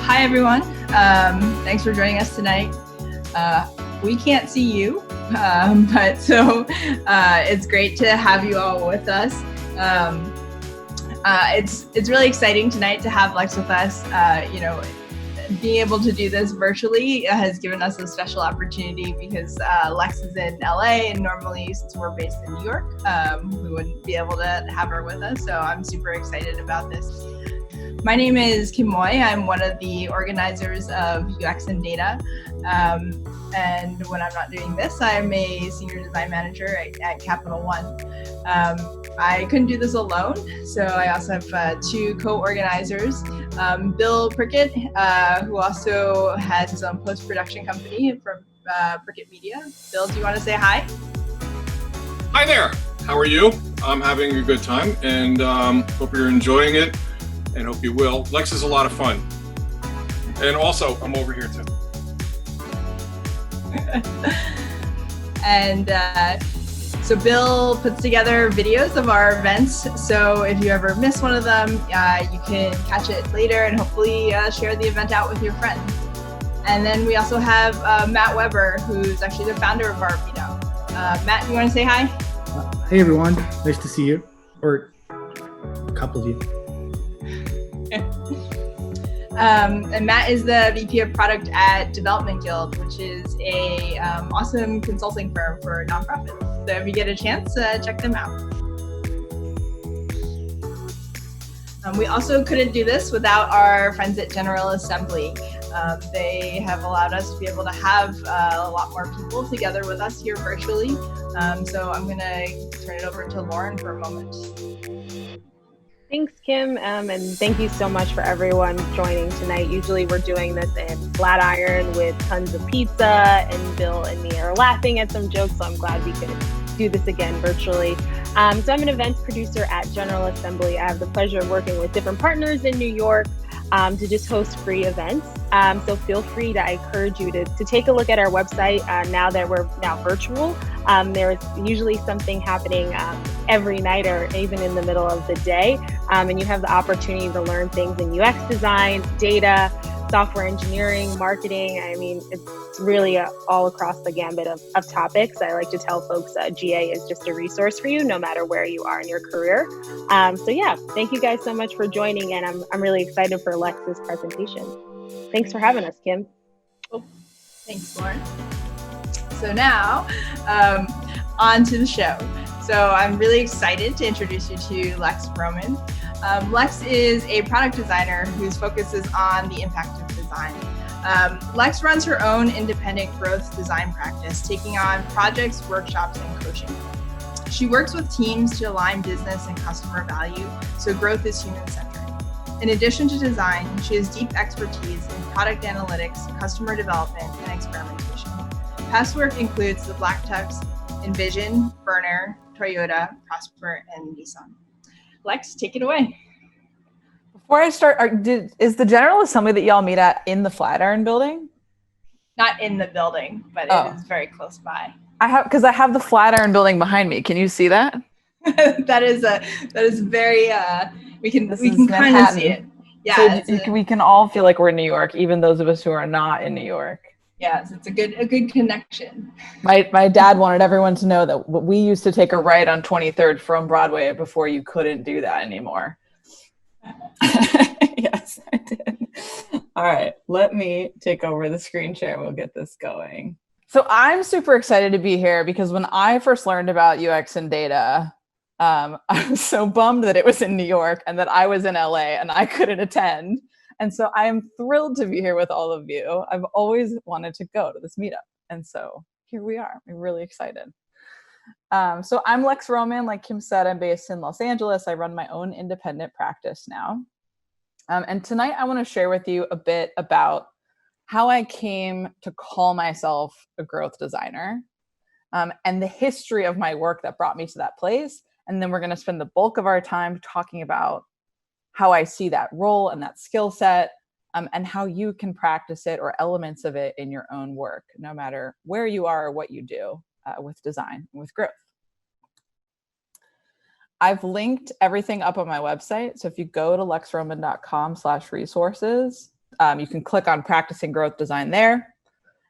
Hi, everyone. Thanks for joining us tonight. We can't see you, but it's great to have you all with us. It's really exciting tonight to have Lex with us. Being able to do this virtually has given us a special opportunity because Lex is in LA, and normally, since we're based in New York, we wouldn't be able to have her with us. So I'm super excited about this. My name is Kim Moy. I'm one of the organizers of UX+Data. And when I'm not doing this, I'm a senior design manager at Capital One. I couldn't do this alone, so I also have two co-organizers. Bill Prickett, who also has his own post-production company from Prickett Media. Bill, do you want to say hi? Hi there. How are you? I'm having a good time, and hope you're enjoying it, and hope you will. Lex is a lot of fun. And also, I'm over here too. And so Bill puts together videos of our events. So if you ever miss one of them, you can catch it later and hopefully share the event out with your friends. And then we also have Matt Weber, who's actually the founder of our meetup. Matt, you want to say hi? Hey everyone, nice to see you, or a couple of you. And Matt is the VP of Product at Development Guild, which is a awesome consulting firm for nonprofits. So if you get a chance, check them out. We also couldn't do this without our friends at General Assembly. They have allowed us to be able to have a lot more people together with us here virtually. So I'm going to turn it over to Lauren for a moment. Thanks, Kim, and thank you so much for everyone joining tonight. Usually we're doing this in Flatiron with tons of pizza, and Bill and me are laughing at some jokes, so I'm glad we could do this again virtually. So I'm an events producer at General Assembly. I have the pleasure of working with different partners in New York to just host free events. So feel free to, I encourage you to take a look at our website now that we're now virtual. There's usually something happening every night or even in the middle of the day. And you have the opportunity to learn things in UX design, data, software engineering, marketing. I mean, it's really all across the gambit of topics. I like to tell folks GA is just a resource for you, no matter where you are in your career. So yeah, thank you guys so much for joining, and I'm really excited for Lex's presentation. Thanks for having us, Kim. Oh, thanks, Lauren. So now, on to the show. So I'm really excited to introduce you to Lex Roman. Lex is a product designer whose focus is on the impact of design. Lex runs her own independent growth design practice, taking on projects, workshops, and coaching. She works with teams to align business and customer value, so growth is human-centric. In addition to design, she has deep expertise in product analytics, customer development, and experimentation. Past work includes the Black Tux, InVision, Burner, Toyota, Prosper, and Nissan. Lex, take it away. Before I start, is the General Assembly that y'all meet at in the Flatiron building? Not in the building, but it is very close by. I have the Flatiron building behind me. Can you see that? that is very we can kind of see it. Yeah, so we can all feel like we're in New York, even those of us who are not in New York. Yes, it's a good connection. My dad wanted everyone to know that we used to take a right on 23rd from Broadway before you couldn't do that anymore. Yes, I did. All right, let me take over the screen share and we'll get this going. So I'm super excited to be here because when I first learned about UX+Data, I was so bummed that it was in New York and that I was in LA and I couldn't attend. And so I'm thrilled to be here with all of you. I've always wanted to go to this meetup. And so here we are. We're really excited. So I'm Lex Roman. Like Kim said, I'm based in Los Angeles. I run my own independent practice now. And tonight I want to share with you a bit about how I came to call myself a growth designer and the history of my work that brought me to that place. And then we're going to spend the bulk of our time talking about how I see that role and that skill set, and how you can practice it or elements of it in your own work, no matter where you are or what you do with design and with growth. I've linked everything up on my website. So if you go to lexroman.com/resources, You can click on practicing growth design there.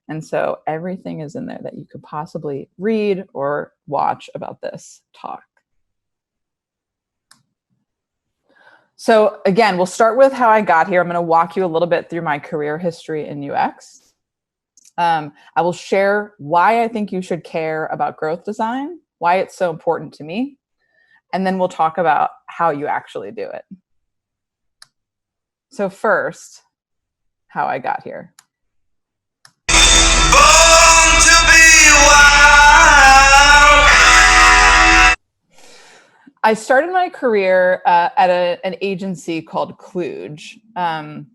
And so everything is in there that you could possibly read or watch about this talk. So again, we'll start with how I got here. I'm going to walk you a little bit through my career history in UX. I will share why I think you should care about growth design, why it's so important to me, and then we'll talk about how you actually do it. So first, how I got here. Born to be wild. I started my career at an agency called Kluge. And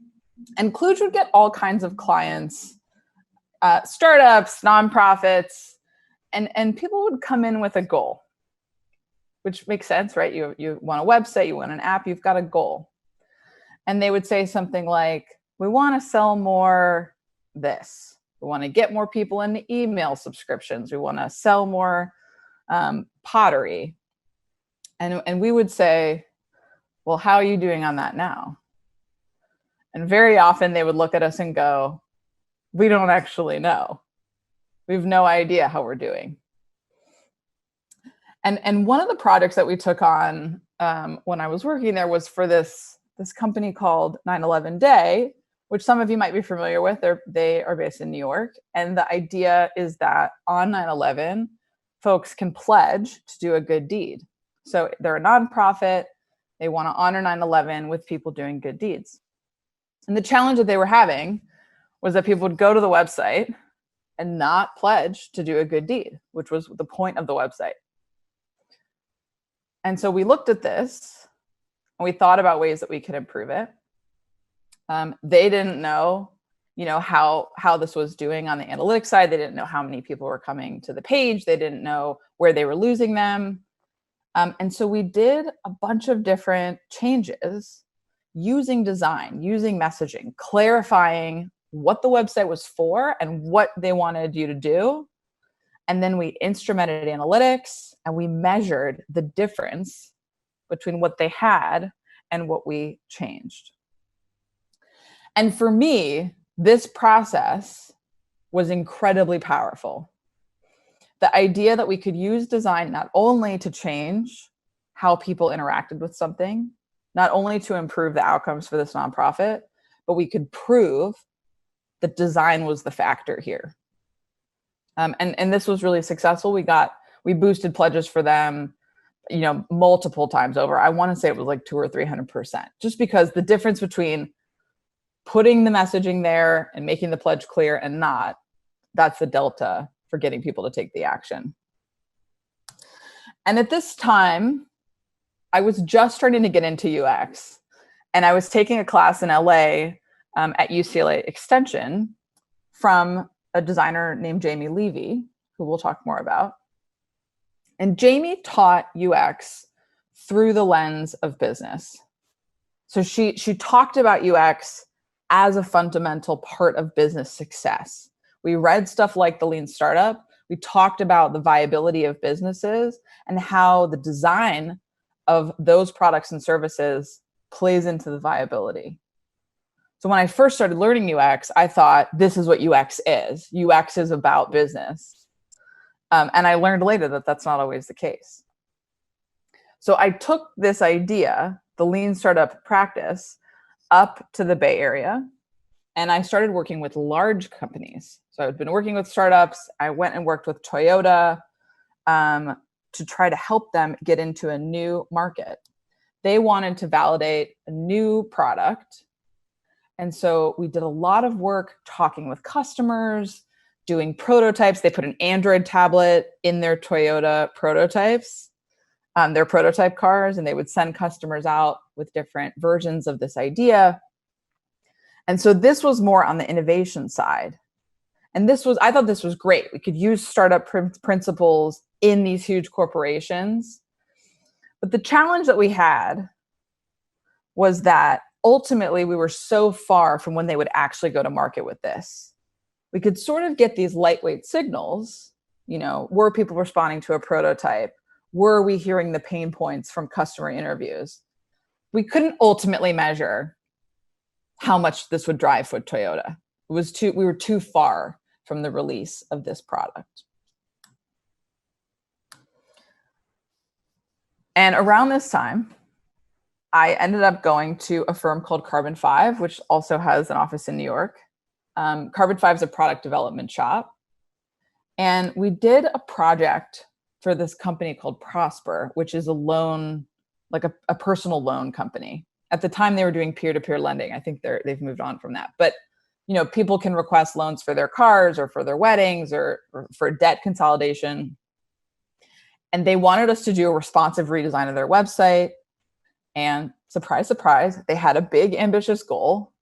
Kluge would get all kinds of clients, startups, nonprofits, and people would come in with a goal, which makes sense, right? You want a website, you want an app, you've got a goal. And they would say something like, we want to sell more this. We want to get more people into email subscriptions. We want to sell more pottery. And we would say, well, how are you doing on that now? And very often they would look at us and go, we don't actually know. We have no idea how we're doing. And one of the projects that we took on when I was working there was for this company called 9/11 Day, which some of you might be familiar with. They are based in New York. And the idea is that on 9/11, folks can pledge to do a good deed. So they're a nonprofit. They want to honor 9/11 with people doing good deeds. And the challenge that they were having was that people would go to the website and not pledge to do a good deed, which was the point of the website. And so we looked at this and we thought about ways that we could improve it. They didn't know, how this was doing on the analytics side. They didn't know how many people were coming to the page. They didn't know where they were losing them. And so we did a bunch of different changes using design, using messaging, clarifying what the website was for and what they wanted you to do. And then we instrumented analytics and we measured the difference between what they had and what we changed. And for me, this process was incredibly powerful. The idea that we could use design not only to change how people interacted with something, not only to improve the outcomes for this nonprofit, but we could prove that design was the factor here. And this was really successful. We boosted pledges for them, multiple times over. I want to say it was like 200 or 300%, just because the difference between putting the messaging there and making the pledge clear and not, that's the delta for getting people to take the action. And at this time, I was just starting to get into UX, and I was taking a class in LA at UCLA Extension from a designer named Jamie Levy, who we'll talk more about. And Jamie taught UX through the lens of business. So she talked about UX as a fundamental part of business success. We read stuff like the Lean Startup. We talked about the viability of businesses and how the design of those products and services plays into the viability. So when I first started learning UX, I thought this is what UX is. UX is about business. And I learned later that that's not always the case. So I took this idea, the Lean Startup practice, up to the Bay Area, and I started working with large companies. So I've been working with startups. I went and worked with Toyota to try to help them get into a new market. They wanted to validate a new product. And so we did a lot of work talking with customers, doing prototypes. They put an Android tablet in their Toyota prototypes, their prototype cars, and they would send customers out with different versions of this idea. And so this was more on the innovation side. And I thought this was great. We could use startup principles in these huge corporations. But the challenge that we had was that ultimately we were so far from when they would actually go to market with this. We could sort of get these lightweight signals, were people responding to a prototype? Were we hearing the pain points from customer interviews? We couldn't ultimately measure how much this would drive for Toyota. We were too far from the release of this product. And around this time, I ended up going to a firm called Carbon 5, which also has an office in New York. Carbon 5 is a product development shop. And we did a project for this company called Prosper, which is a loan, like a personal loan company. At the time, they were doing peer-to-peer lending. I think they've moved on from that. But people can request loans for their cars or for their weddings or for debt consolidation. And they wanted us to do a responsive redesign of their website. And surprise, surprise, they had a big, ambitious goal.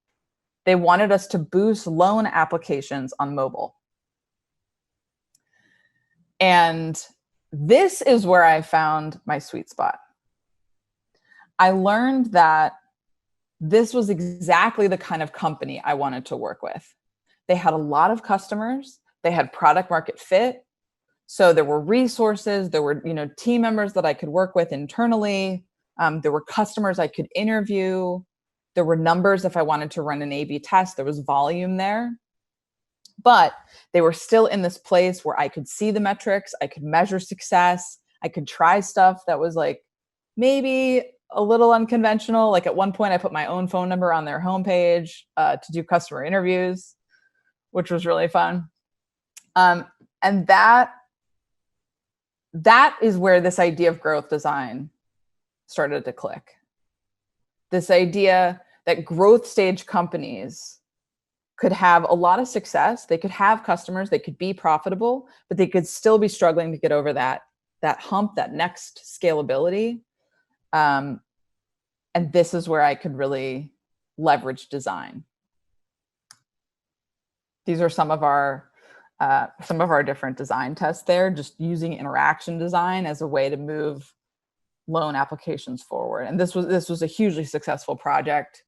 They wanted us to boost loan applications on mobile. And this is where I found my sweet spot. I learned that this was exactly the kind of company I wanted to work with. They had a lot of customers. They had product market fit. So there were resources, there were, team members that I could work with internally. There were customers I could interview. There were numbers if I wanted to run an A/B test. There was volume there. But they were still in this place where I could see the metrics, I could measure success, I could try stuff that was like maybe a little unconventional. Like at one point I put my own phone number on their homepage to do customer interviews, which was really fun. And that is where this idea of growth design started to click. This idea that growth stage companies could have a lot of success. They could have customers, they could be profitable, but they could still be struggling to get over that hump, that next scalability. And this is where I could really leverage design. These are some of our different design tests there, just using interaction design as a way to move loan applications forward. And this was a hugely successful project,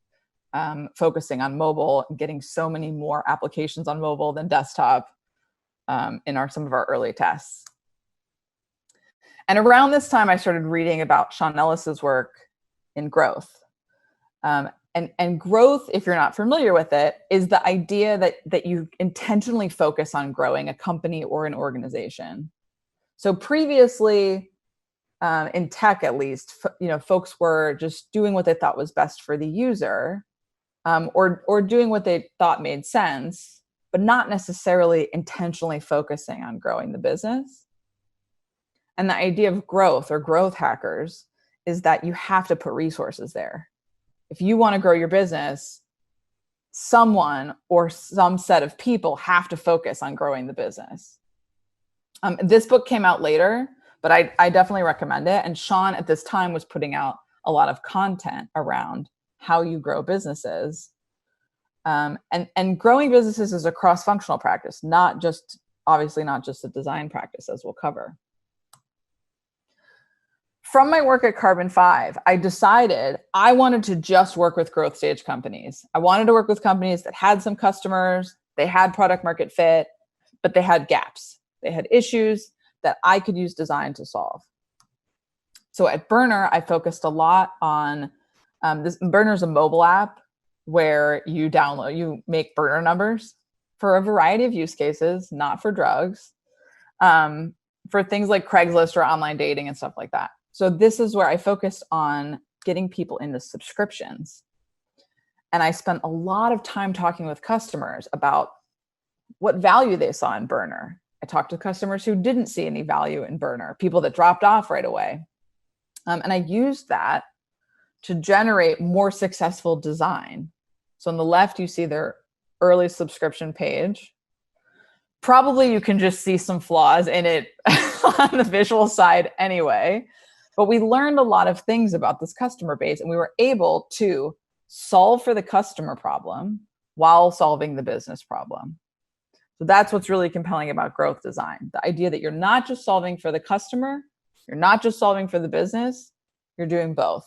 focusing on mobile and getting so many more applications on mobile than desktop in some of our early tests. And around this time, I started reading about Sean Ellis's work in growth. And growth, if you're not familiar with it, is the idea that you intentionally focus on growing a company or an organization. So previously, in tech at least, folks were just doing what they thought was best for the user, or doing what they thought made sense, but not necessarily intentionally focusing on growing the business. And the idea of growth or growth hackers is that you have to put resources there. If you want to grow your business, someone or some set of people have to focus on growing the business. This book came out later, but I definitely recommend it. And Sean at this time was putting out a lot of content around how you grow businesses. And growing businesses is a cross-functional practice, obviously not just a design practice, as we'll cover. From my work at Carbon 5, I decided I wanted to just work with growth stage companies. I wanted to work with companies that had some customers, they had product market fit, but they had gaps. They had issues that I could use design to solve. So at Burner, I focused a lot on this. Burner's a mobile app where you make burner numbers for a variety of use cases, not for drugs, for things like Craigslist or online dating and stuff like that. So this is where I focused on getting people into subscriptions. And I spent a lot of time talking with customers about what value they saw in Burner. I talked to customers who didn't see any value in Burner, people that dropped off right away. And I used that to generate more successful design. So on the left, you see their early subscription page. Probably you can just see some flaws in it on the visual side anyway. But we learned a lot of things about this customer base, and we were able to solve for the customer problem while solving the business problem. So that's what's really compelling about growth design. The idea that you're not just solving for the customer, you're not just solving for the business, you're doing both.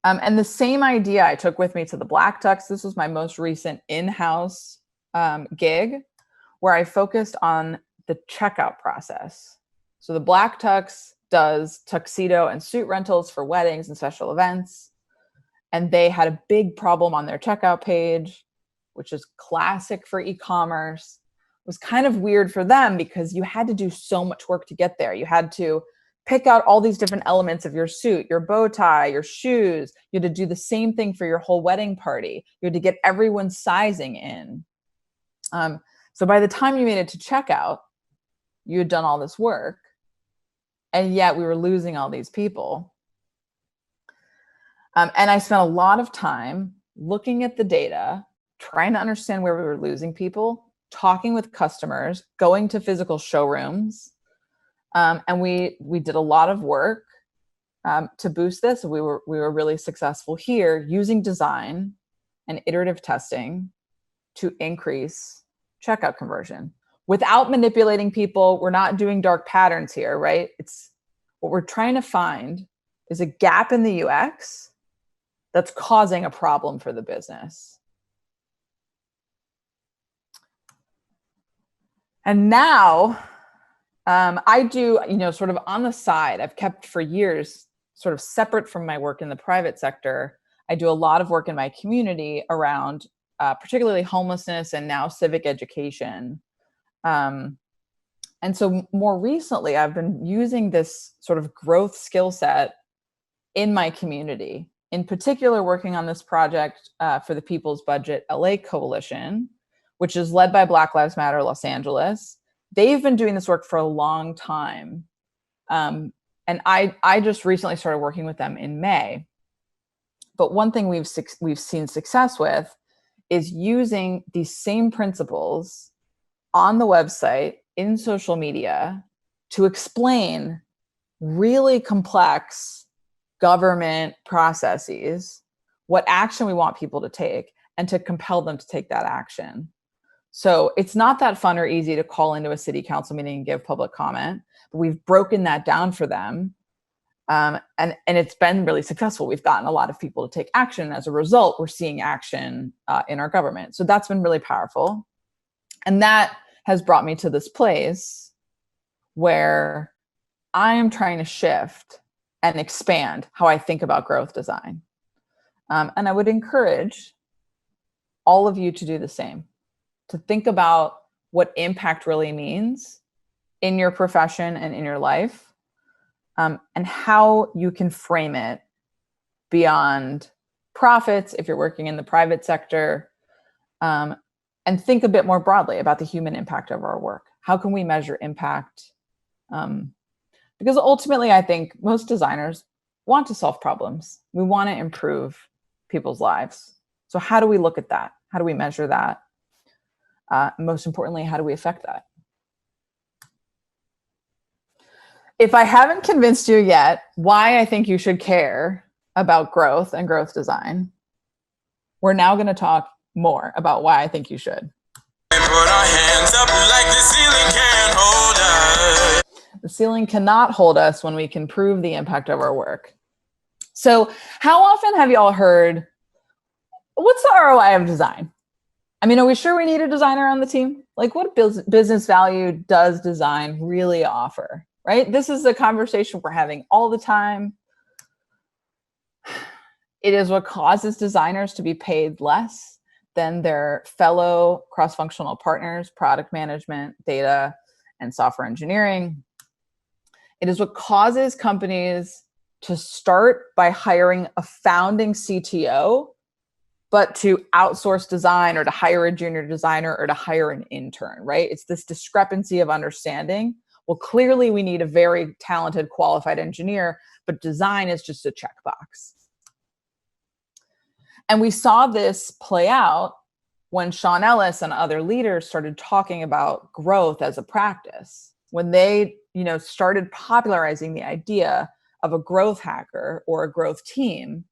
And the same idea I took with me to the Black Tux. This was my most recent in-house gig, where I focused on the checkout process. So the Black Tux does tuxedo and suit rentals for weddings and special events. and they had a big problem on their checkout page, which is classic for e-commerce. It was kind of weird for them because you had to do so much work to get there. You had to pick out all these different elements of your suit, your bow tie, your shoes. You had to do the same thing for your whole wedding party. You had to get everyone's sizing in. So by the time you made it to checkout, you had done all this work, and yet we were losing all these people. And I spent a lot of time looking at the data, trying to understand where we were losing people, talking with customers, going to physical showrooms. And we did a lot of work to boost this. We were really successful here using design and iterative testing to increase checkout conversion without manipulating people. We're not doing dark patterns here, right? It's what we're trying to find is a gap in the UX that's causing a problem for the business. And now I do, sort of on the side, I've kept for years, sort of separate from my work in the private sector, I do a lot of work in my community around particularly homelessness and now civic education. And so more recently, I've been using this sort of growth skill set in my community, in particular working on this project for the People's Budget LA Coalition, which is led by Black Lives Matter Los Angeles. They've been doing this work for a long time. And I just recently started working with them in May. But one thing we've seen success with is using these same principles on the website, in social media, to explain really complex government processes, what action we want people to take, and to compel them to take that action. So it's not that fun or easy to call into a city council meeting and give public comment, but we've broken that down for them. And it's been really successful. We've gotten a lot of people to take action. As a result, we're seeing action in our government. So that's been really powerful. And that has brought me to this place where I am trying to shift and expand how I think about growth design. And I would encourage all of you to do the same, to think about what impact really means in your profession and in your life, and how you can frame it beyond profits if you're working in the private sector, and think a bit more broadly about the human impact of our work. How can we measure impact? Because ultimately, I think most designers want to solve problems. We want to improve people's lives. So how do we look at that? How do we measure that? Most importantly, how do we affect that? If I haven't convinced you yet why I think you should care about growth and growth design, we're now going to talk more about why I think you should. Put our hands up like the ceiling can't hold us. The ceiling cannot hold us when we can prove the impact of our work. So how often have you all heard, what's the ROI of design? I mean, are we sure we need a designer on the team? Like, what business value does design really offer, right? This is a conversation we're having all the time. It is what causes designers to be paid less than their fellow cross-functional partners, product management, data, and software engineering. It is what causes companies to start by hiring a founding CTO, but to outsource design or to hire a junior designer or to hire an intern, right? It's this discrepancy of understanding. Well, clearly we need a very talented, qualified engineer, but design is just a checkbox. And we saw this play out when Sean Ellis and other leaders started talking about growth as a practice. When they, started popularizing the idea of a growth hacker or a growth team,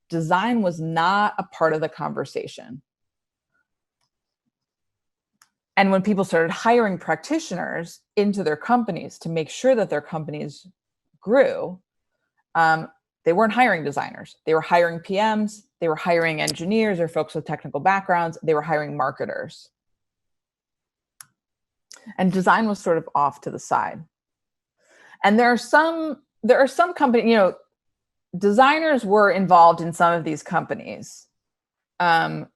design was not a part of the conversation. And when people started hiring practitioners into their companies to make sure that their companies grew, they weren't hiring designers. They were hiring PMs. They were hiring engineers or folks with technical backgrounds. They were hiring marketers. And design was sort of off to the side. And there are some companies, designers were involved in some of these companies. And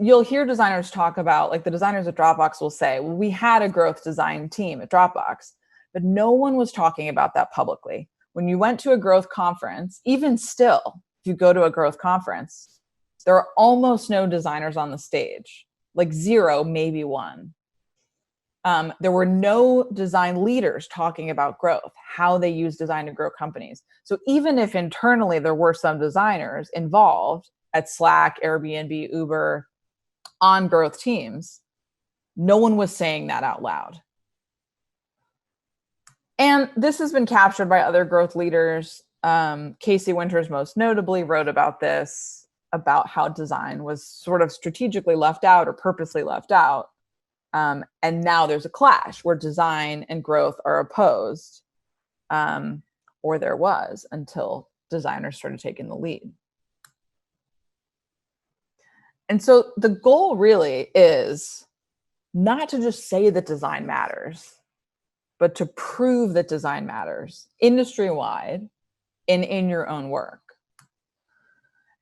you'll hear designers talk about, like the designers at Dropbox will say, well, we had a growth design team at Dropbox, but no one was talking about that publicly. When you went to a growth conference, even still, if you go to a growth conference, there are almost no designers on the stage, like 0, maybe 1. There were no design leaders talking about growth, how they use design to grow companies. So even if internally there were some designers involved at Slack, Airbnb, Uber, on growth teams, no one was saying that out loud. And this has been captured by other growth leaders. Casey Winters most notably wrote about this, about how design was sort of strategically left out or purposely left out. And now there's a clash where design and growth are opposed, or there was until designers started taking the lead. And so the goal really is not to just say that design matters, but to prove that design matters industry-wide and in your own work.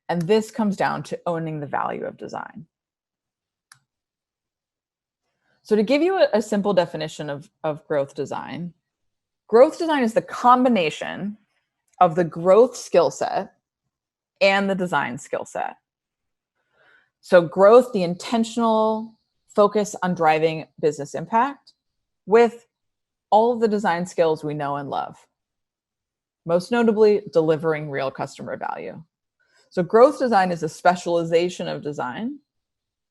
And this comes down to owning the value of design. So to give you a simple definition of growth design is the combination of the growth skill set and the design skill set. So growth, the intentional focus on driving business impact, with all of the design skills we know and love. Most notably, delivering real customer value. So growth design is a specialization of design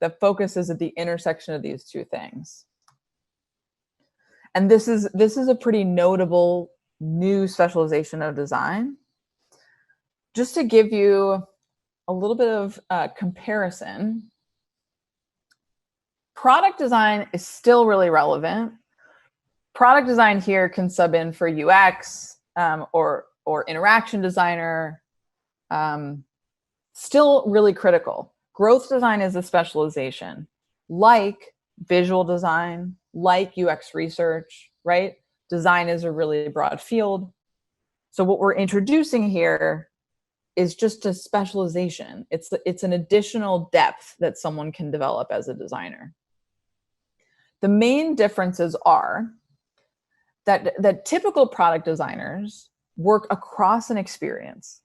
that focuses at the intersection of these two things. And this is a pretty notable new specialization of design. Just to give you a little bit of comparison, product design is still really relevant. Product design here can sub in for UX or interaction designer, still really critical. Growth design is a specialization, like visual design, like UX research, right? Design is a really broad field. So what we're introducing here is just a specialization. It's an additional depth that someone can develop as a designer. The main differences are that typical product designers work across an experience.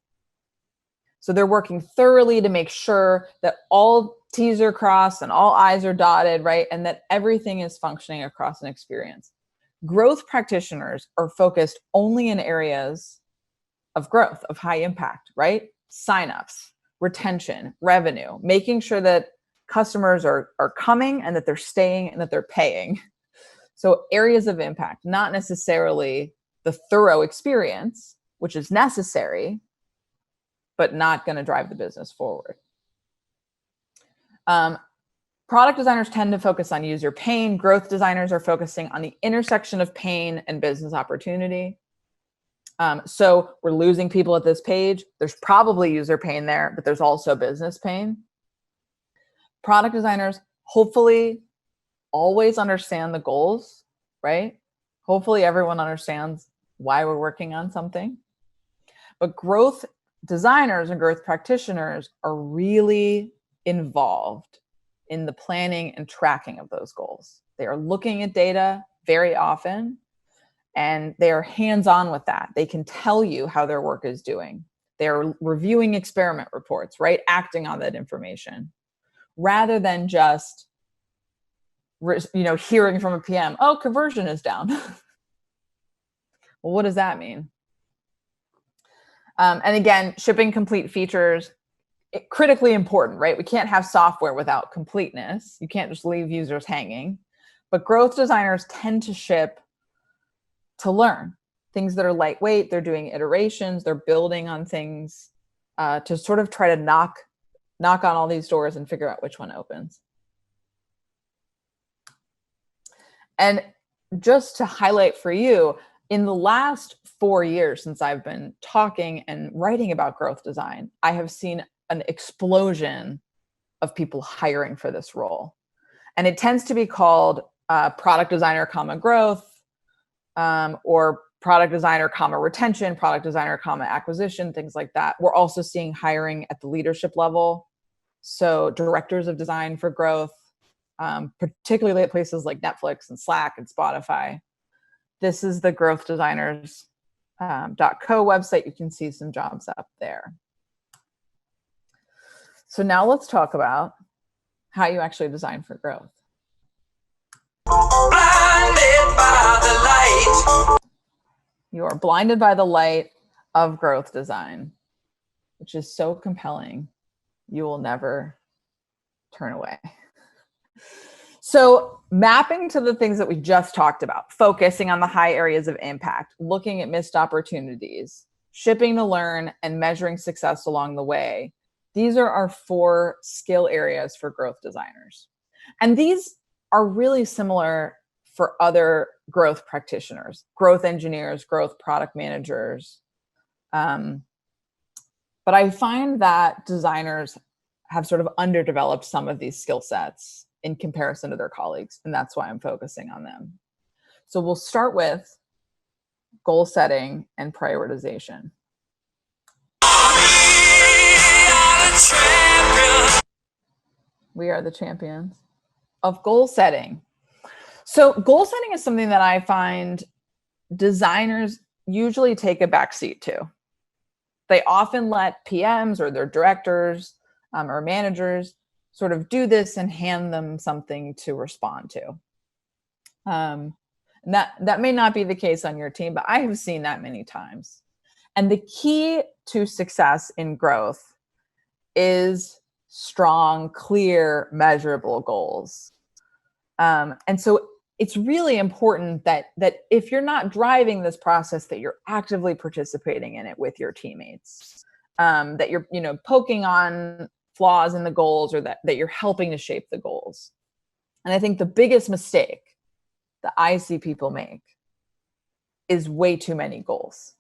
So they're working thoroughly to make sure that all T's are crossed and all I's are dotted, right? And that everything is functioning across an experience. Growth practitioners are focused only in areas of growth, of high impact, right? Signups, retention, revenue, making sure that customers are coming and that they're staying and that they're paying. So areas of impact, not necessarily the thorough experience, which is necessary, but not going to drive the business forward. Product designers tend to focus on user pain. Growth designers are focusing on the intersection of pain and business opportunity. So we're losing people at this page. There's probably user pain there, but there's also business pain. Product designers hopefully always understand the goals, right? Hopefully everyone understands why we're working on something. But growth designers and growth practitioners are really involved in the planning and tracking of those goals. They are looking at data very often, and they are hands-on with that. They can tell you how their work is doing. They're reviewing experiment reports, right? Acting on that information, rather than just hearing from a PM, oh, conversion is down. Well, what does that mean? And again, shipping complete features, critically important, right? We can't have software without completeness. You can't just leave users hanging. But growth designers tend to ship to learn things that are lightweight. They're doing iterations. They're building on things to sort of try to knock on all these doors and figure out which one opens. And just to highlight for you, in the last 4 years since I've been talking and writing about growth design, I have seen an explosion of people hiring for this role. And it tends to be called product designer, growth, or product designer, comma, retention, product designer, comma, acquisition, things like that. We're also seeing hiring at the leadership level. So directors of design for growth, particularly at places like Netflix and Slack and Spotify. This is the growth designers .co website. You can see some jobs up there. So now let's talk about how you actually design for growth. Blinded by the light. You are blinded by the light of growth design, which is so compelling. You will never turn away. So mapping to the things that we just talked about, focusing on the high areas of impact, looking at missed opportunities, shipping to learn, and measuring success along the way. These are our 4 skill areas for growth designers. And these are really similar for other growth practitioners, growth engineers, growth product managers. But I find that designers have sort of underdeveloped some of these skill sets in comparison to their colleagues, and that's why I'm focusing on them. So we'll start with goal setting and prioritization. We are the champions of goal setting. So goal setting is something that I find designers usually take a backseat to. They often let PMs or their directors or managers sort of do this and hand them something to respond to. That may not be the case on your team, but I have seen that many times. And the key to success in growth is strong, clear, measurable goals. And so it's really important that if you're not driving this process, that you're actively participating in it with your teammates, that you're poking on flaws in the goals, or that you're helping to shape the goals. And I think the biggest mistake that I see people make is way too many goals.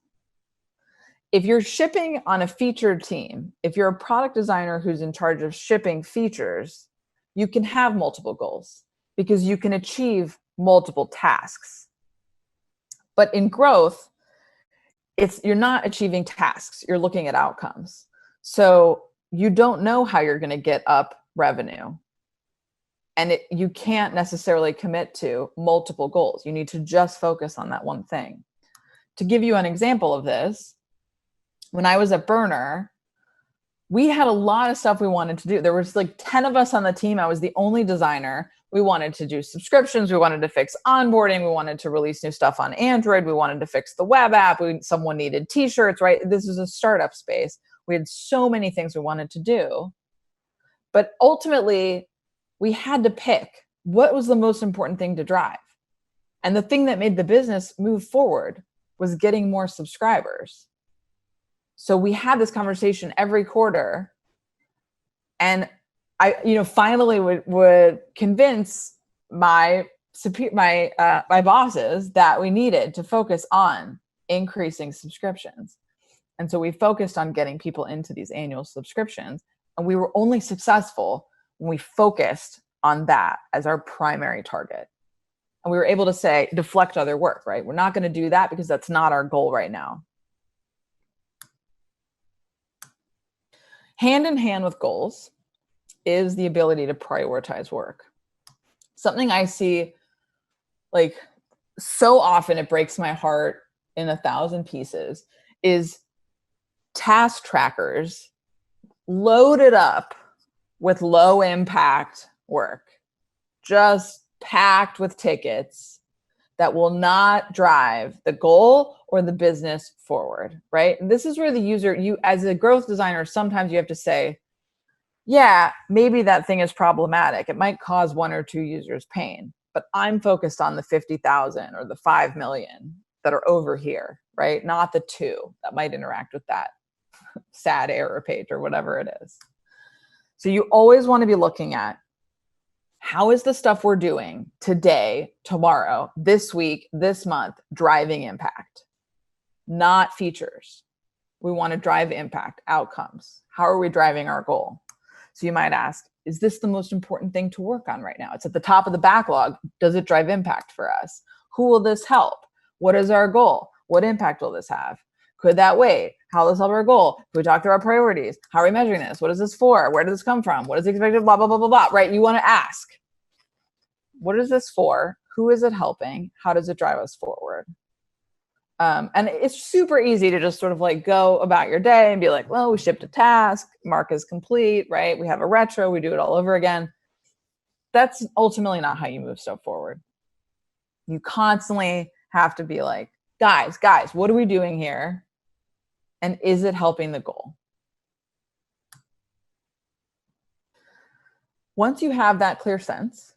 If you're shipping on a featured team, if you're a product designer who's in charge of shipping features, you can have multiple goals because you can achieve multiple tasks. But in growth, you're not achieving tasks, you're looking at outcomes. So you don't know how you're going to get up revenue. And you can't necessarily commit to multiple goals. You need to just focus on that one thing. To give you an example of this, when I was at Burner, we had a lot of stuff we wanted to do. There was like 10 of us on the team. I was the only designer. We wanted to do subscriptions. We wanted to fix onboarding. We wanted to release new stuff on Android. We wanted to fix the web app. Someone needed t-shirts, right? This is a startup space. We had so many things we wanted to do. But ultimately, we had to pick what was the most important thing to drive. And the thing that made the business move forward was getting more subscribers. So we had this conversation every quarter. And I, finally would convince my bosses that we needed to focus on increasing subscriptions. And so we focused on getting people into these annual subscriptions. And we were only successful when we focused on that as our primary target. And we were able to deflect other work, right? We're not going to do that because that's not our goal right now. Hand in hand with goals is the ability to prioritize work. Something I see like so often, it breaks my heart in 1,000 pieces, is task trackers loaded up with low impact work, just packed with tickets that will not drive the goal or the business forward, right? And this is where you as a growth designer, sometimes you have to say, yeah, maybe that thing is problematic. It might cause 1 or 2 users pain, but I'm focused on the 50,000 or the 5 million that are over here, right? Not the 2 that might interact with that sad error page or whatever it is. So you always want to be looking at, how is the stuff we're doing today, tomorrow, this week, this month driving impact? Not features. We want to drive impact, outcomes. How are we driving our goal? So you might ask, is this the most important thing to work on right now? It's at the top of the backlog. Does it drive impact for us? Who will this help? What is our goal? What impact will this have? Could that wait? How will this help our goal? Could we talk through our priorities? How are we measuring this? What is this for? Where does this come from? What is expected? Blah, blah, blah, blah, blah, right? You want to ask, what is this for? Who is it helping? How does it drive us forward? And it's super easy to just sort of like go about your day and be like, well, we shipped a task, mark is complete, right? We have a retro, we do it all over again. That's ultimately not how you move stuff forward. You constantly have to be like, guys, what are we doing here? And is it helping the goal? Once you have that clear sense,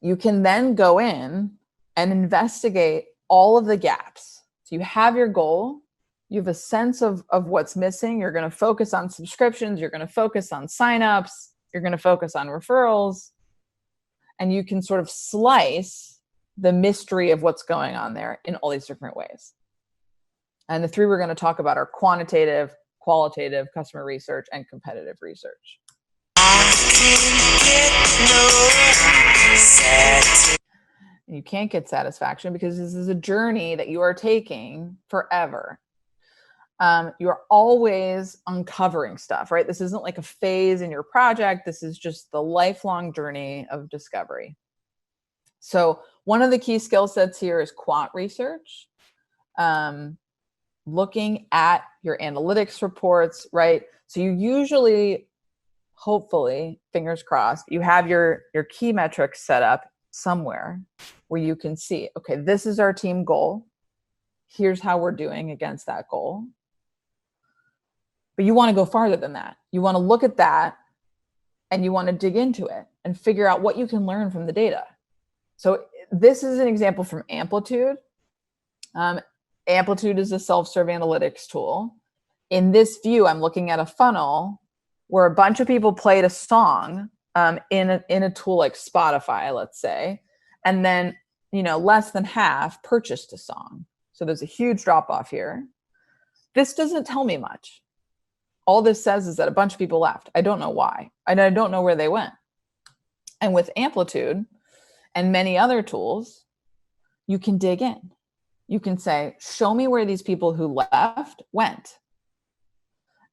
you can then go in and investigate all of the gaps. So you have your goal, you have a sense of what's missing. You're going to focus on subscriptions. You're going to focus on signups. You're going to focus on referrals. And you can sort of slice the mystery of what's going on there in all these different ways. And the three we're going to talk about are quantitative, qualitative, customer research, and competitive research. You can't get satisfaction because this is a journey that you are taking forever. You're always uncovering stuff, right? This isn't like a phase in your project. This is just the lifelong journey of discovery. So one of the key skill sets here is quant research. Looking at your analytics reports, right? So you usually, hopefully, fingers crossed, you have your key metrics set up somewhere where you can see, okay, this is our team goal. Here's how we're doing against that goal. But you want to go farther than that. You want to look at that and you want to dig into it and figure out what you can learn from the data. So this is an example from Amplitude. Amplitude is a self-serve analytics tool. In this view, I'm looking at a funnel where a bunch of people played a song in a tool like Spotify, let's say, and then less than half purchased a song. So there's a huge drop off here. This doesn't tell me much. All this says is that a bunch of people left. I don't know why. I don't know where they went. And with Amplitude and many other tools, you can dig in. You can say, show me where these people who left went.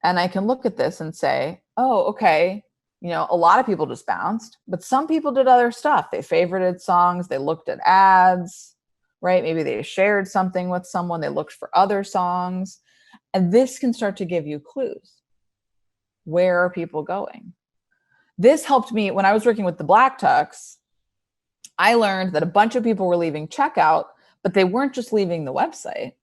And I can look at this and say, oh, okay, a lot of people just bounced, but some people did other stuff. They favorited songs, they looked at ads, right? Maybe they shared something with someone, they looked for other songs. And this can start to give you clues. Where are people going? This helped me when I was working with the Black Tux. I learned that a bunch of people were leaving checkout, but they weren't just leaving the website.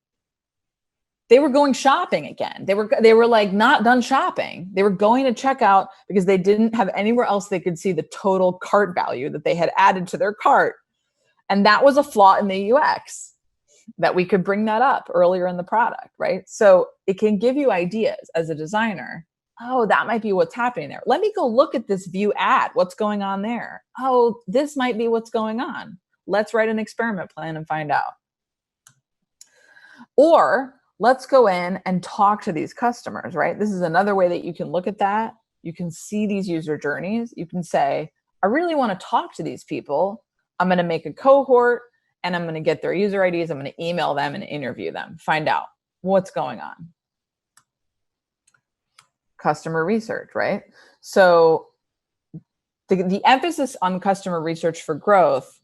They were going shopping again. They were like not done shopping. They were going to checkout because they didn't have anywhere else they could see the total cart value that they had added to their cart. And that was a flaw in the UX that we could bring that up earlier in the product, right? So it can give you ideas as a designer. Oh, that might be what's happening there. Let me go look at this view ad. What's going on there? Oh, this might be what's going on. Let's write an experiment plan and find out. Or let's go in and talk to these customers, right? This is another way that you can look at that. You can see these user journeys. You can say, I really want to talk to these people. I'm going to make a cohort and I'm going to get their user IDs. I'm going to email them and interview them, find out what's going on. Customer research, right? So the emphasis on customer research for growth,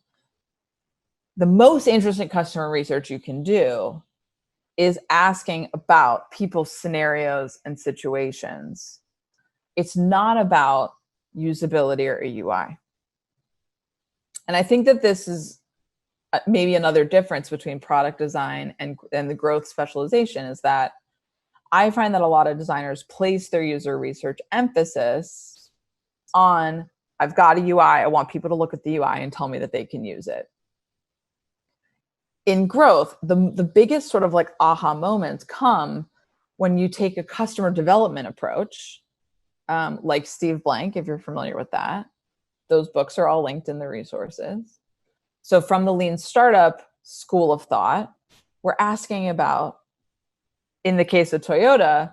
the most interesting customer research you can do is asking about people's scenarios and situations. It's not about usability or UI. And I think that this is maybe another difference between product design and the growth specialization is that I find that a lot of designers place their user research emphasis on, I've got a UI, I want people to look at the UI and tell me that they can use it. In growth, the biggest sort of like aha moments come when you take a customer development approach, like Steve Blank, if you're familiar with that. Those books are all linked in the resources. So from the Lean Startup school of thought, we're asking about, in the case of Toyota,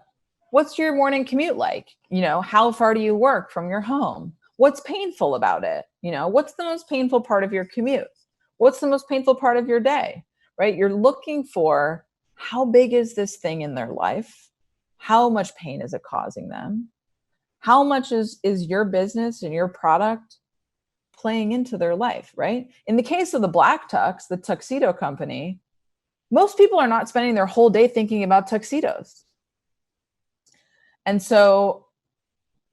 what's your morning commute like? How far do you work from your home? What's painful about it? What's the most painful part of your commute? What's the most painful part of your day, right? You're looking for how big is this thing in their life? How much pain is it causing them? How much is your business and your product playing into their life, right? In the case of the Black Tux, the tuxedo company, most people are not spending their whole day thinking about tuxedos. And so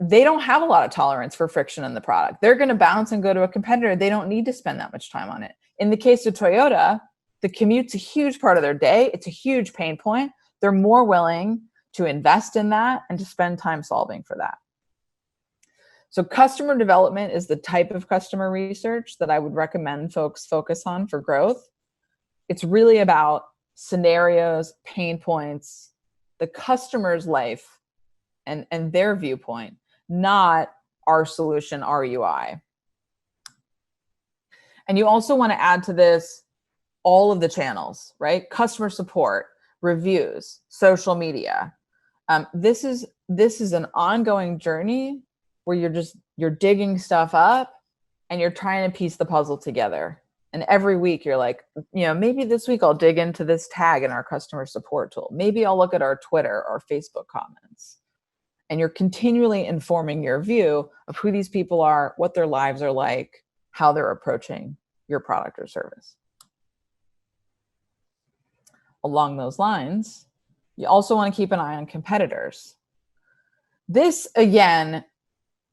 they don't have a lot of tolerance for friction in the product. They're going to bounce and go to a competitor. They don't need to spend that much time on it. In the case of Toyota, the commute's a huge part of their day. It's a huge pain point. They're more willing to invest in that and to spend time solving for that. So customer development is the type of customer research that I would recommend folks focus on for growth. It's really about scenarios, pain points, the customer's life and their viewpoint, not our solution, our UI. And you also want to add to this all of the channels, right? Customer support, reviews, social media. This is an ongoing journey where you're digging stuff up and you're trying to piece the puzzle together. And every week you're like, maybe this week I'll dig into this tag in our customer support tool. Maybe I'll look at our Twitter or Facebook comments. And you're continually informing your view of who these people are, what their lives are like, how they're approaching your product or service. Along those lines, you also want to keep an eye on competitors. This, again,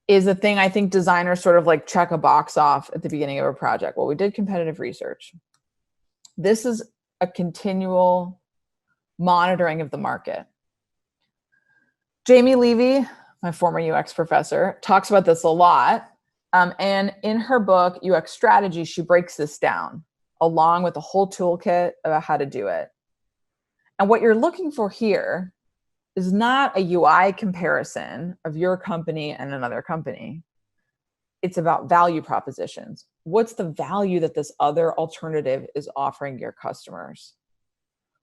is a thing I think designers sort of like check a box off at the beginning of a project. Well, we did competitive research. This is a continual monitoring of the market. Jamie Levy, my former UX professor, talks about this a lot. And in her book, UX Strategy, she breaks this down along with a whole toolkit about how to do it. And what you're looking for here is not a UI comparison of your company and another company. It's about value propositions. What's the value that this other alternative is offering your customers?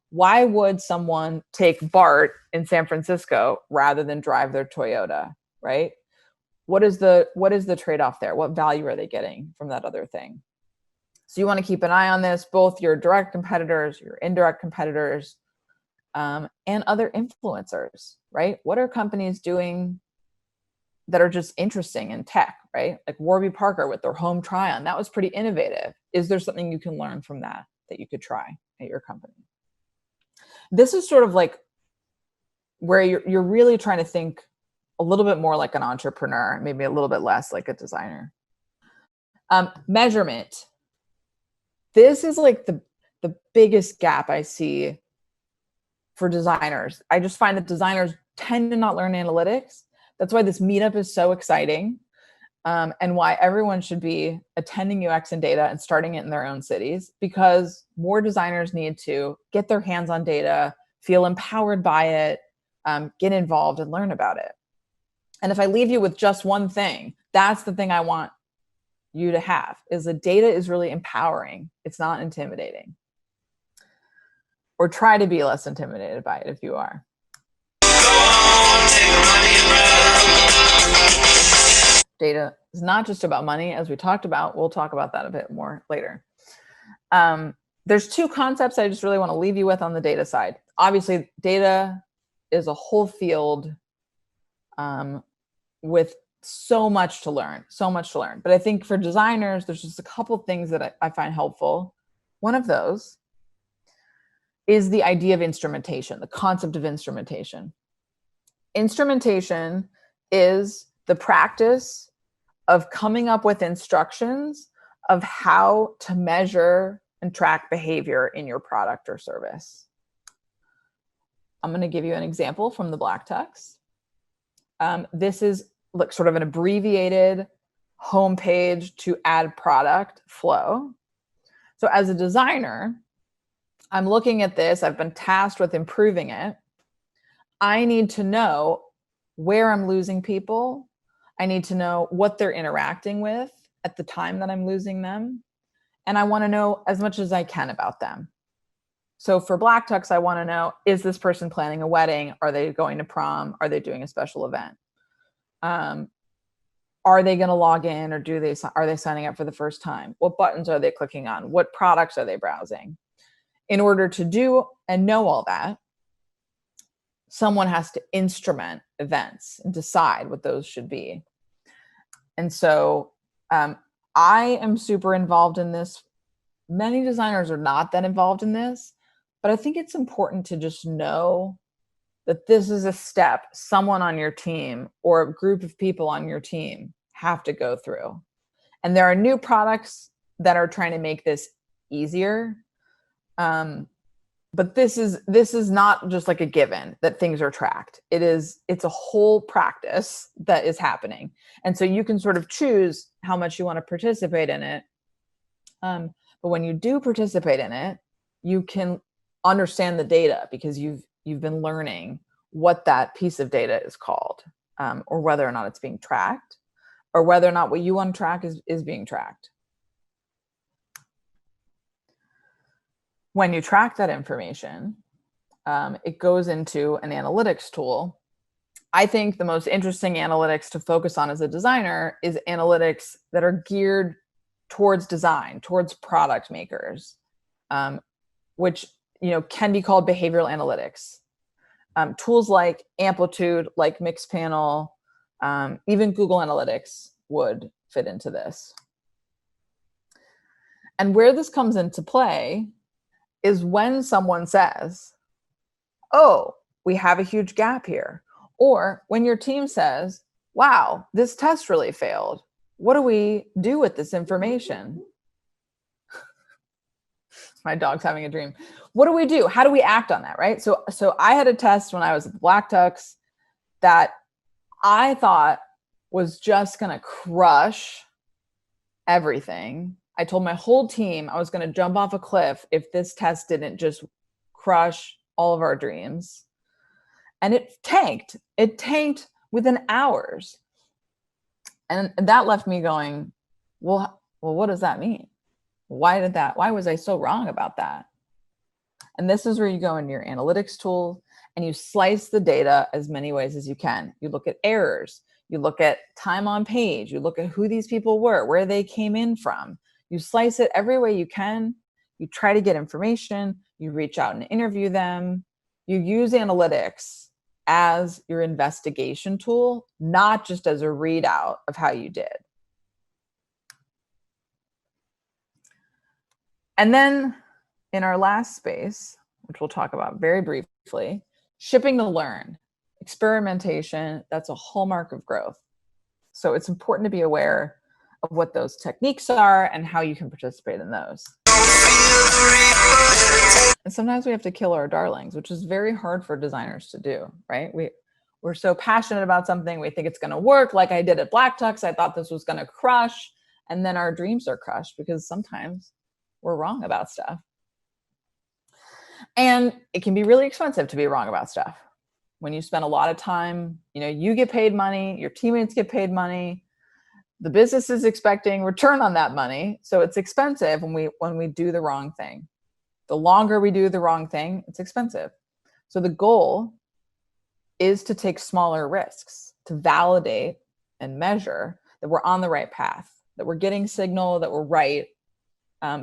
Why would someone take BART in San Francisco rather than drive their Toyota, right? What is the trade-off there? What value are they getting from that other thing? So you want to keep an eye on this, both your direct competitors, your indirect competitors, and other influencers, right? What are companies doing that are just interesting in tech, right? Like Warby Parker with their home try-on, that was pretty innovative. Is there something you can learn from that you could try at your company? This is sort of like where you're really trying to think a little bit more like an entrepreneur, maybe a little bit less like a designer. Measurement. This is like the biggest gap I see for designers. I just find that designers tend to not learn analytics. That's why this meetup is so exciting, and why everyone should be attending UX and data and starting it in their own cities, because more designers need to get their hands on data, feel empowered by it, get involved and learn about it. And if I leave you with just one thing, that's the thing I want you to have, is the data is really empowering. It's not intimidating. Or try to be less intimidated by it if you are. Data is not just about money, as we talked about. We'll talk about that a bit more later. There's two concepts I just really want to leave you with on the data side. Obviously, data is a whole field with so much to learn. But I think for designers, there's just a couple things that I find helpful. One of those is the idea of instrumentation, the concept of instrumentation. Instrumentation is the practice of coming up with instructions of how to measure and track behavior in your product or service. I'm going to give you an example from the Black Tux. This is like sort of an abbreviated homepage to add product flow. So as a designer, I'm looking at this. I've been tasked with improving it. I need to know where I'm losing people. I need to know what they're interacting with at the time that I'm losing them. And I want to know as much as I can about them. So for Black Tux, I want to know, is this person planning a wedding? Are they going to prom? Are they doing a special event? Are they going to log in, or are they signing up for the first time? What buttons are they clicking on? What products are they browsing? in order to do and know all that, someone has to instrument events and decide what those should be. And so I am super involved in this. Many designers are not that involved in this, but I think it's important to just know that this is a step someone on your team or a group of people on your team have to go through. And there are new products that are trying to make this easier. But this is not just like a given that things are tracked. It's a whole practice that is happening. And so you can sort of choose how much you want to participate in it. But when you do participate in it, you can understand the data because you've been learning what that piece of data is called, or whether or not it's being tracked, or whether or not what you want to track is being tracked. When you track that information, it goes into an analytics tool. I think the most interesting analytics to focus on as a designer is analytics that are geared towards design, towards product makers, which can be called behavioral analytics. Tools like Amplitude, like Mixpanel, even Google Analytics would fit into this. And where this comes into play is when someone says, oh, we have a huge gap here. Or when your team says, wow, this test really failed. What do we do with this information? My dog's having a dream. What do we do? How do we act on that, right? So I had a test when I was at Black Tux that I thought was just going to crush everything. I told my whole team I was going to jump off a cliff if this test didn't just crush all of our dreams. And it tanked. It tanked within hours. And that left me going, well, what does that mean? Why was I so wrong about that? And this is where you go into your analytics tool and you slice the data as many ways as you can. You look at errors, you look at time on page, you look at who these people were, where they came in from. You slice it every way you can. You try to get information, you reach out and interview them. You use analytics as your investigation tool, not just as a readout of how you did. And then in our last space, which we'll talk about very briefly, shipping to learn, experimentation, that's a hallmark of growth. So it's important to be aware of what those techniques are and how you can participate in those. And sometimes we have to kill our darlings, which is very hard for designers to do, right? We're so passionate about something, we think it's going to work, like I did at Black Tux. I thought this was going to crush, and then our dreams are crushed because sometimes we're wrong about stuff. And it can be really expensive to be wrong about stuff. When you spend a lot of time, you get paid money, your teammates get paid money, the business is expecting return on that money. So it's expensive when we do the wrong thing. The longer we do the wrong thing, it's expensive. So the goal is to take smaller risks, to validate and measure that we're on the right path, that we're getting signal, that we're right,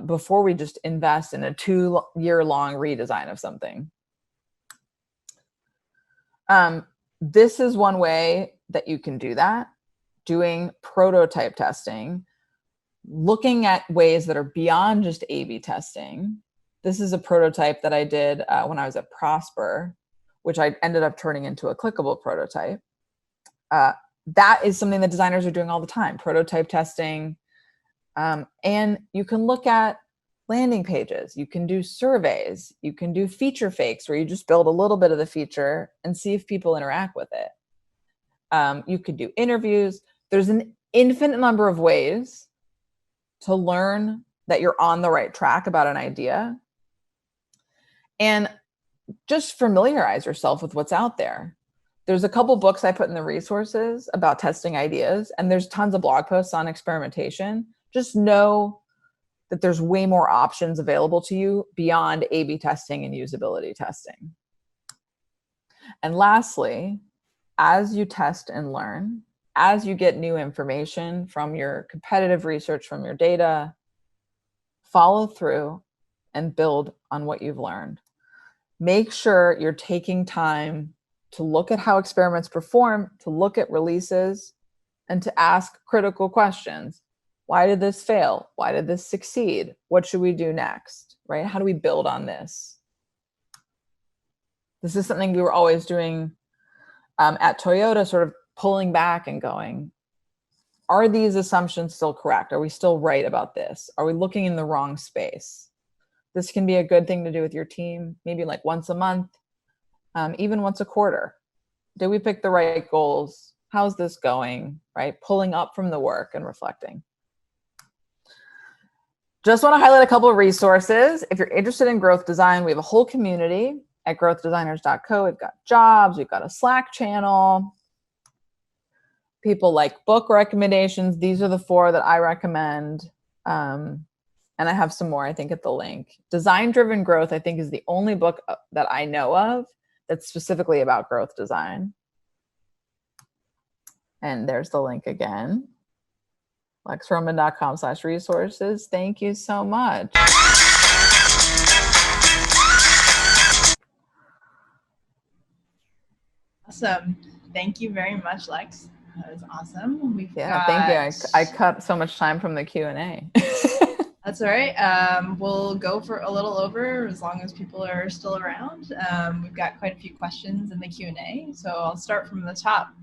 before we just invest in a 2-year-long redesign of something. This is one way that you can do that, doing prototype testing, looking at ways that are beyond just A/B testing. This is a prototype that I did when I was at Prosper, which I ended up turning into a clickable prototype. That is something that designers are doing all the time, prototype testing. And you can look at landing pages, you can do surveys, you can do feature fakes where you just build a little bit of the feature and see if people interact with it. You could do interviews. There's an infinite number of ways to learn that you're on the right track about an idea. And just familiarize yourself with what's out there. There's a couple books I put in the resources about testing ideas, and there's tons of blog posts on experimentation. Just know that there's way more options available to you beyond A/B testing and usability testing. And lastly, as you test and learn, as you get new information from your competitive research, from your data, follow through and build on what you've learned. Make sure you're taking time to look at how experiments perform, to look at releases, and to ask critical questions. Why did this fail? Why did this succeed? What should we do next, right? How do we build on this? This is something we were always doing at Toyota, sort of pulling back and going, are these assumptions still correct? Are we still right about this? Are we looking in the wrong space? This can be a good thing to do with your team, maybe like once a month, even once a quarter. Did we pick the right goals? How's this going, right? Pulling up from the work and reflecting. Just want to highlight a couple of resources. If you're interested in growth design, we have a whole community at growthdesigners.co. We've got jobs, we've got a Slack channel. People like book recommendations. These are the 4 that I recommend. And I have some more, I think, at the link. Design-Driven Growth, I think, is the only book that I know of that's specifically about growth design. And there's the link again. lexroman.com/resources. Thank you so much. Awesome. Thank you very much, Lex. That was awesome. Thank you. I cut so much time from the Q&A. That's all right. We'll go for a little over as long as people are still around. We've got quite a few questions in the Q&A, so I'll start from the top.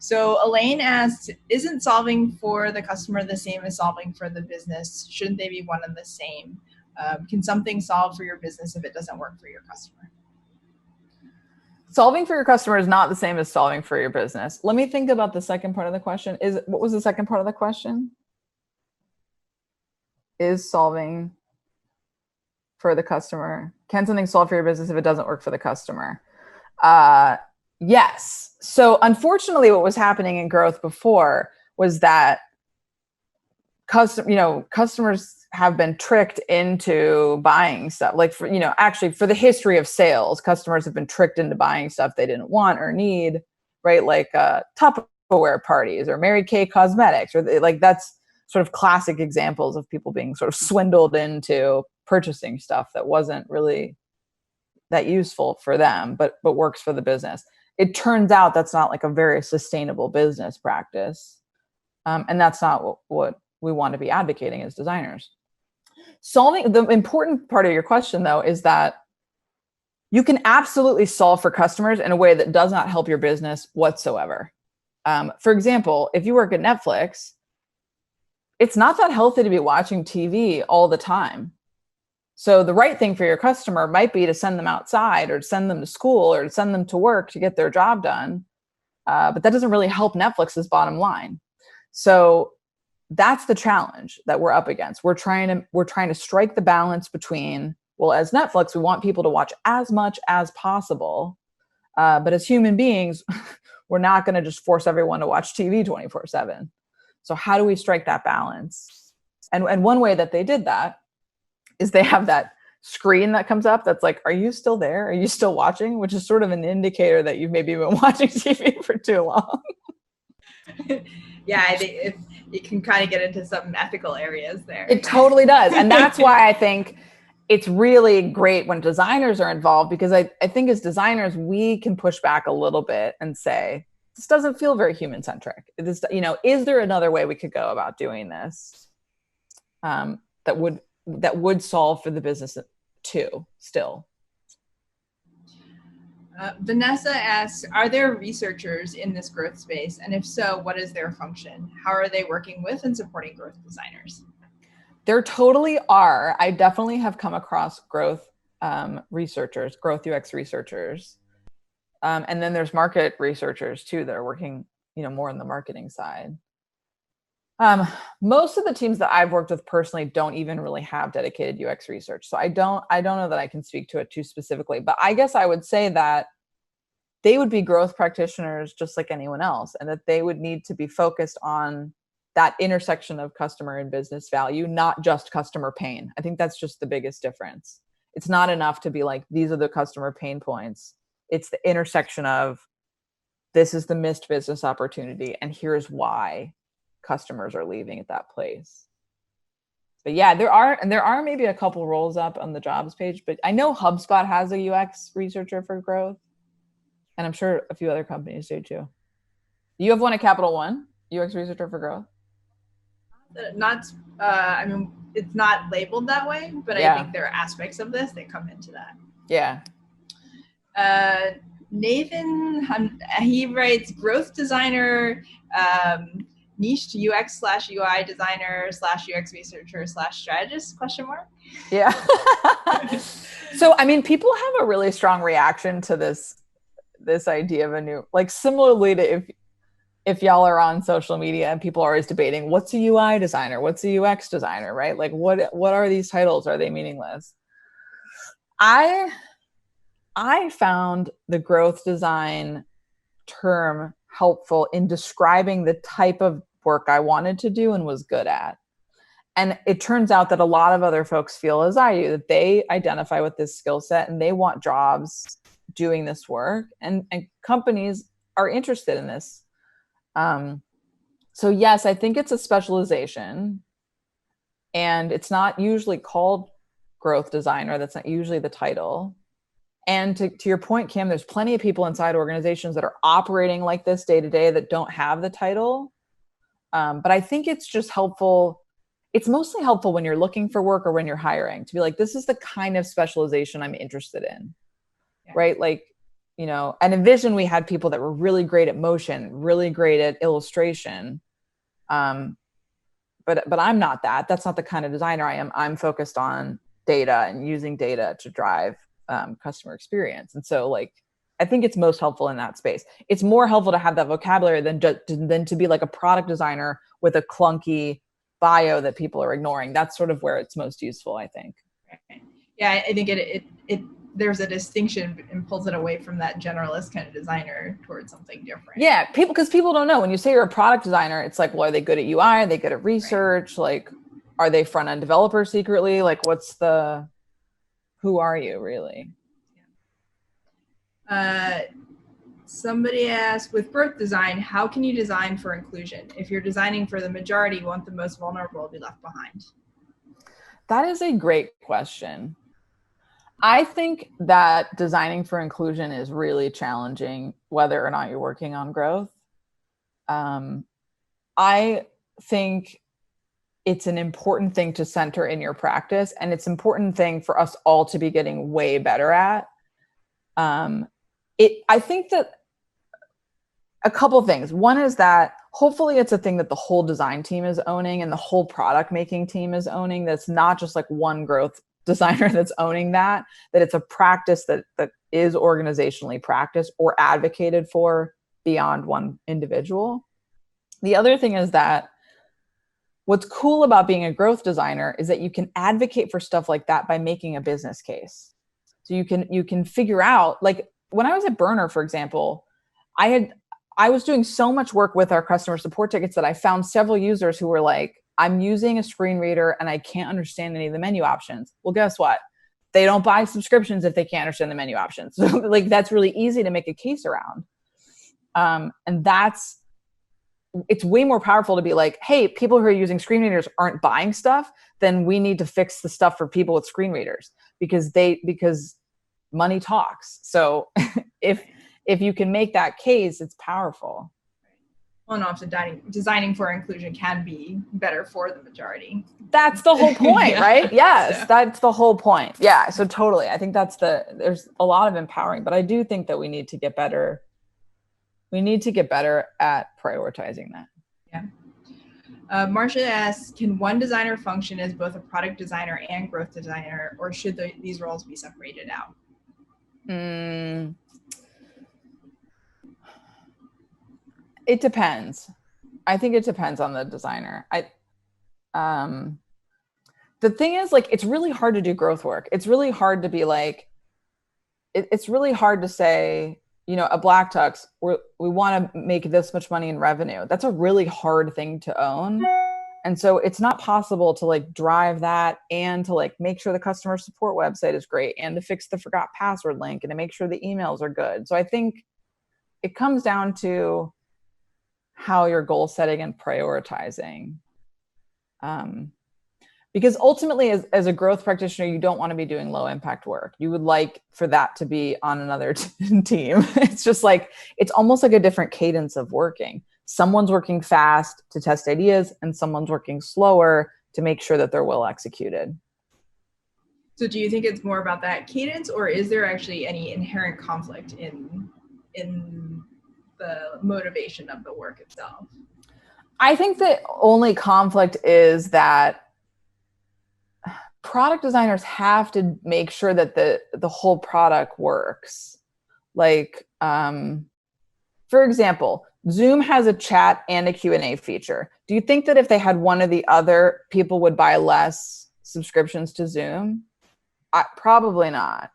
So Elaine asked, isn't solving for the customer the same as solving for the business? Shouldn't they be one and the same? Can something solve for your business if it doesn't work for your customer? Solving for your customer is not the same as solving for your business. Let me think about the second part of the question. What was the second part of the question? Is solving for the customer. Can something solve for your business if it doesn't work for the customer? Yes. So unfortunately, what was happening in growth before was that customers have been tricked into buying stuff. Like, actually for the history of sales, customers have been tricked into buying stuff they didn't want or need, right? Like Tupperware parties or Mary Kay cosmetics, or that's sort of classic examples of people being sort of swindled into purchasing stuff that wasn't really that useful for them, but works for the business. It turns out that's not like a very sustainable business practice. And that's not what we want to be advocating as designers. The important part of your question, though, is that you can absolutely solve for customers in a way that does not help your business whatsoever. For example, if you work at Netflix, it's not that healthy to be watching TV all the time. So the right thing for your customer might be to send them outside or to send them to school or to send them to work to get their job done. But that doesn't really help Netflix's bottom line. So that's the challenge that we're up against. We're trying to strike the balance between, well, as Netflix, we want people to watch as much as possible. But as human beings, we're not going to just force everyone to watch TV 24/7. So how do we strike that balance? And one way that they did that is they have that screen that comes up that's like, are you still there? Are you still watching? Which is sort of an indicator that you've maybe been watching TV for too long. Yeah, I think it can kind of get into some ethical areas there. It totally does. And that's why I think it's really great when designers are involved, because I think as designers, we can push back a little bit and say, this doesn't feel very human-centric. Is there another way we could go about doing this that would solve for the business too, still? Vanessa asks, are there researchers in this growth space? And if so, what is their function? How are they working with and supporting growth designers? There totally are. I definitely have come across growth researchers, growth UX researchers. And then there's market researchers too that are working, more on the marketing side. Most of the teams that I've worked with personally don't even really have dedicated UX research. So I don't know that I can speak to it too specifically, but I guess I would say that they would be growth practitioners just like anyone else, and that they would need to be focused on that intersection of customer and business value, not just customer pain. I think that's just the biggest difference. It's not enough to be like, these are the customer pain points. It's the intersection of, this is the missed business opportunity, and here's why customers are leaving at that place. But yeah, there are maybe a couple roles up on the jobs page, but I know HubSpot has a UX researcher for growth, and I'm sure a few other companies do too. You have one at Capital One, UX researcher for growth? Not, I mean, it's not labeled that way, but Yeah. I think there are aspects of this that come into that. Yeah. Nathan, he writes growth designer, niche to UX/UI designer / UX researcher / strategist ? Yeah. So, I mean, people have a really strong reaction to this idea of a new, like similarly to if y'all are on social media and people are always debating what's a UI designer, what's a UX designer, right? Like what are these titles? Are they meaningless? I found the growth design term helpful in describing the type of work I wanted to do and was good at. And it turns out that a lot of other folks feel as I do, that they identify with this skill set and they want jobs doing this work, and companies are interested in this. So yes, I think it's a specialization, and it's not usually called growth designer. That's not usually the title. And to your point, Kim, there's plenty of people inside organizations that are operating like this day to day that don't have the title. But I think it's just helpful. It's mostly helpful when you're looking for work or when you're hiring to be like, this is the kind of specialization I'm interested in, right? Like, you know, and InVision, we had people that were really great at motion, really great at illustration. But I'm not that. That's not the kind of designer I am. I'm focused on data and using data to drive customer experience. And so, like, I think it's most helpful in that space. It's more helpful to have that vocabulary than to be like a product designer with a clunky bio that people are ignoring. That's sort of where it's most useful, I think. Yeah, I think it there's a distinction and pulls it away from that generalist kind of designer towards something different. Yeah, because people don't know. When you say you're a product designer, it's like, well, are they good at UI? Are they good at research? Right. Like, are they front-end developers secretly? Like, who are you really? Somebody asked, with growth design, how can you design for inclusion? If you're designing for the majority, you want the most vulnerable to be left behind? That is a great question. I think that designing for inclusion is really challenging, whether or not you're working on growth. I think it's an important thing to center in your practice, and it's an important thing for us all to be getting way better at. I think that a couple things. One is that hopefully it's a thing that the whole design team is owning and the whole product making team is owning. That's not just like one growth designer that's owning that it's a practice that is organizationally practiced or advocated for beyond one individual. The other thing is that what's cool about being a growth designer is that you can advocate for stuff like that by making a business case. So you can figure out, like when I was at Burner, for example, I was doing so much work with our customer support tickets that I found several users who were like, I'm using a screen reader and I can't understand any of the menu options. Well, guess what? They don't buy subscriptions if they can't understand the menu options. So like, that's really easy to make a case around. And it's way more powerful to be like, hey, people who are using screen readers aren't buying stuff, then we need to fix the stuff for people with screen readers because money talks. So if you can make that case, it's powerful. Well, and often designing for inclusion can be better for the majority. That's the whole point, yeah. Right? Yes, so. That's the whole point. Yeah, so totally. I think there's a lot of empowering, but I do think that we need to get better. We need to get better at prioritizing that. Yeah. Marcia asks, can one designer function as both a product designer and growth designer, or should these roles be separated out? It depends. I think it depends on the designer. The thing is, like, it's really hard to do growth work. It's really hard to be like, it's really hard to say, you know, a Black Tux, we want to make this much money in revenue. That's a really hard thing to own. And so it's not possible to like drive that and to like make sure the customer support website is great and to fix the forgot password link and to make sure the emails are good. So I think it comes down to how you're goal setting and prioritizing. Because ultimately, as a growth practitioner, you don't want to be doing low impact work. You would like for that to be on another team. It's just like, it's almost like a different cadence of working. Someone's working fast to test ideas, and someone's working slower to make sure that they're well executed. So do you think it's more about that cadence, or is there actually any inherent conflict in the motivation of the work itself? I think the only conflict is that product designers have to make sure that the whole product works. Like, for example, Zoom has a chat and a Q&A feature. Do you think that if they had one or the other, people would buy less subscriptions to Zoom? Probably not.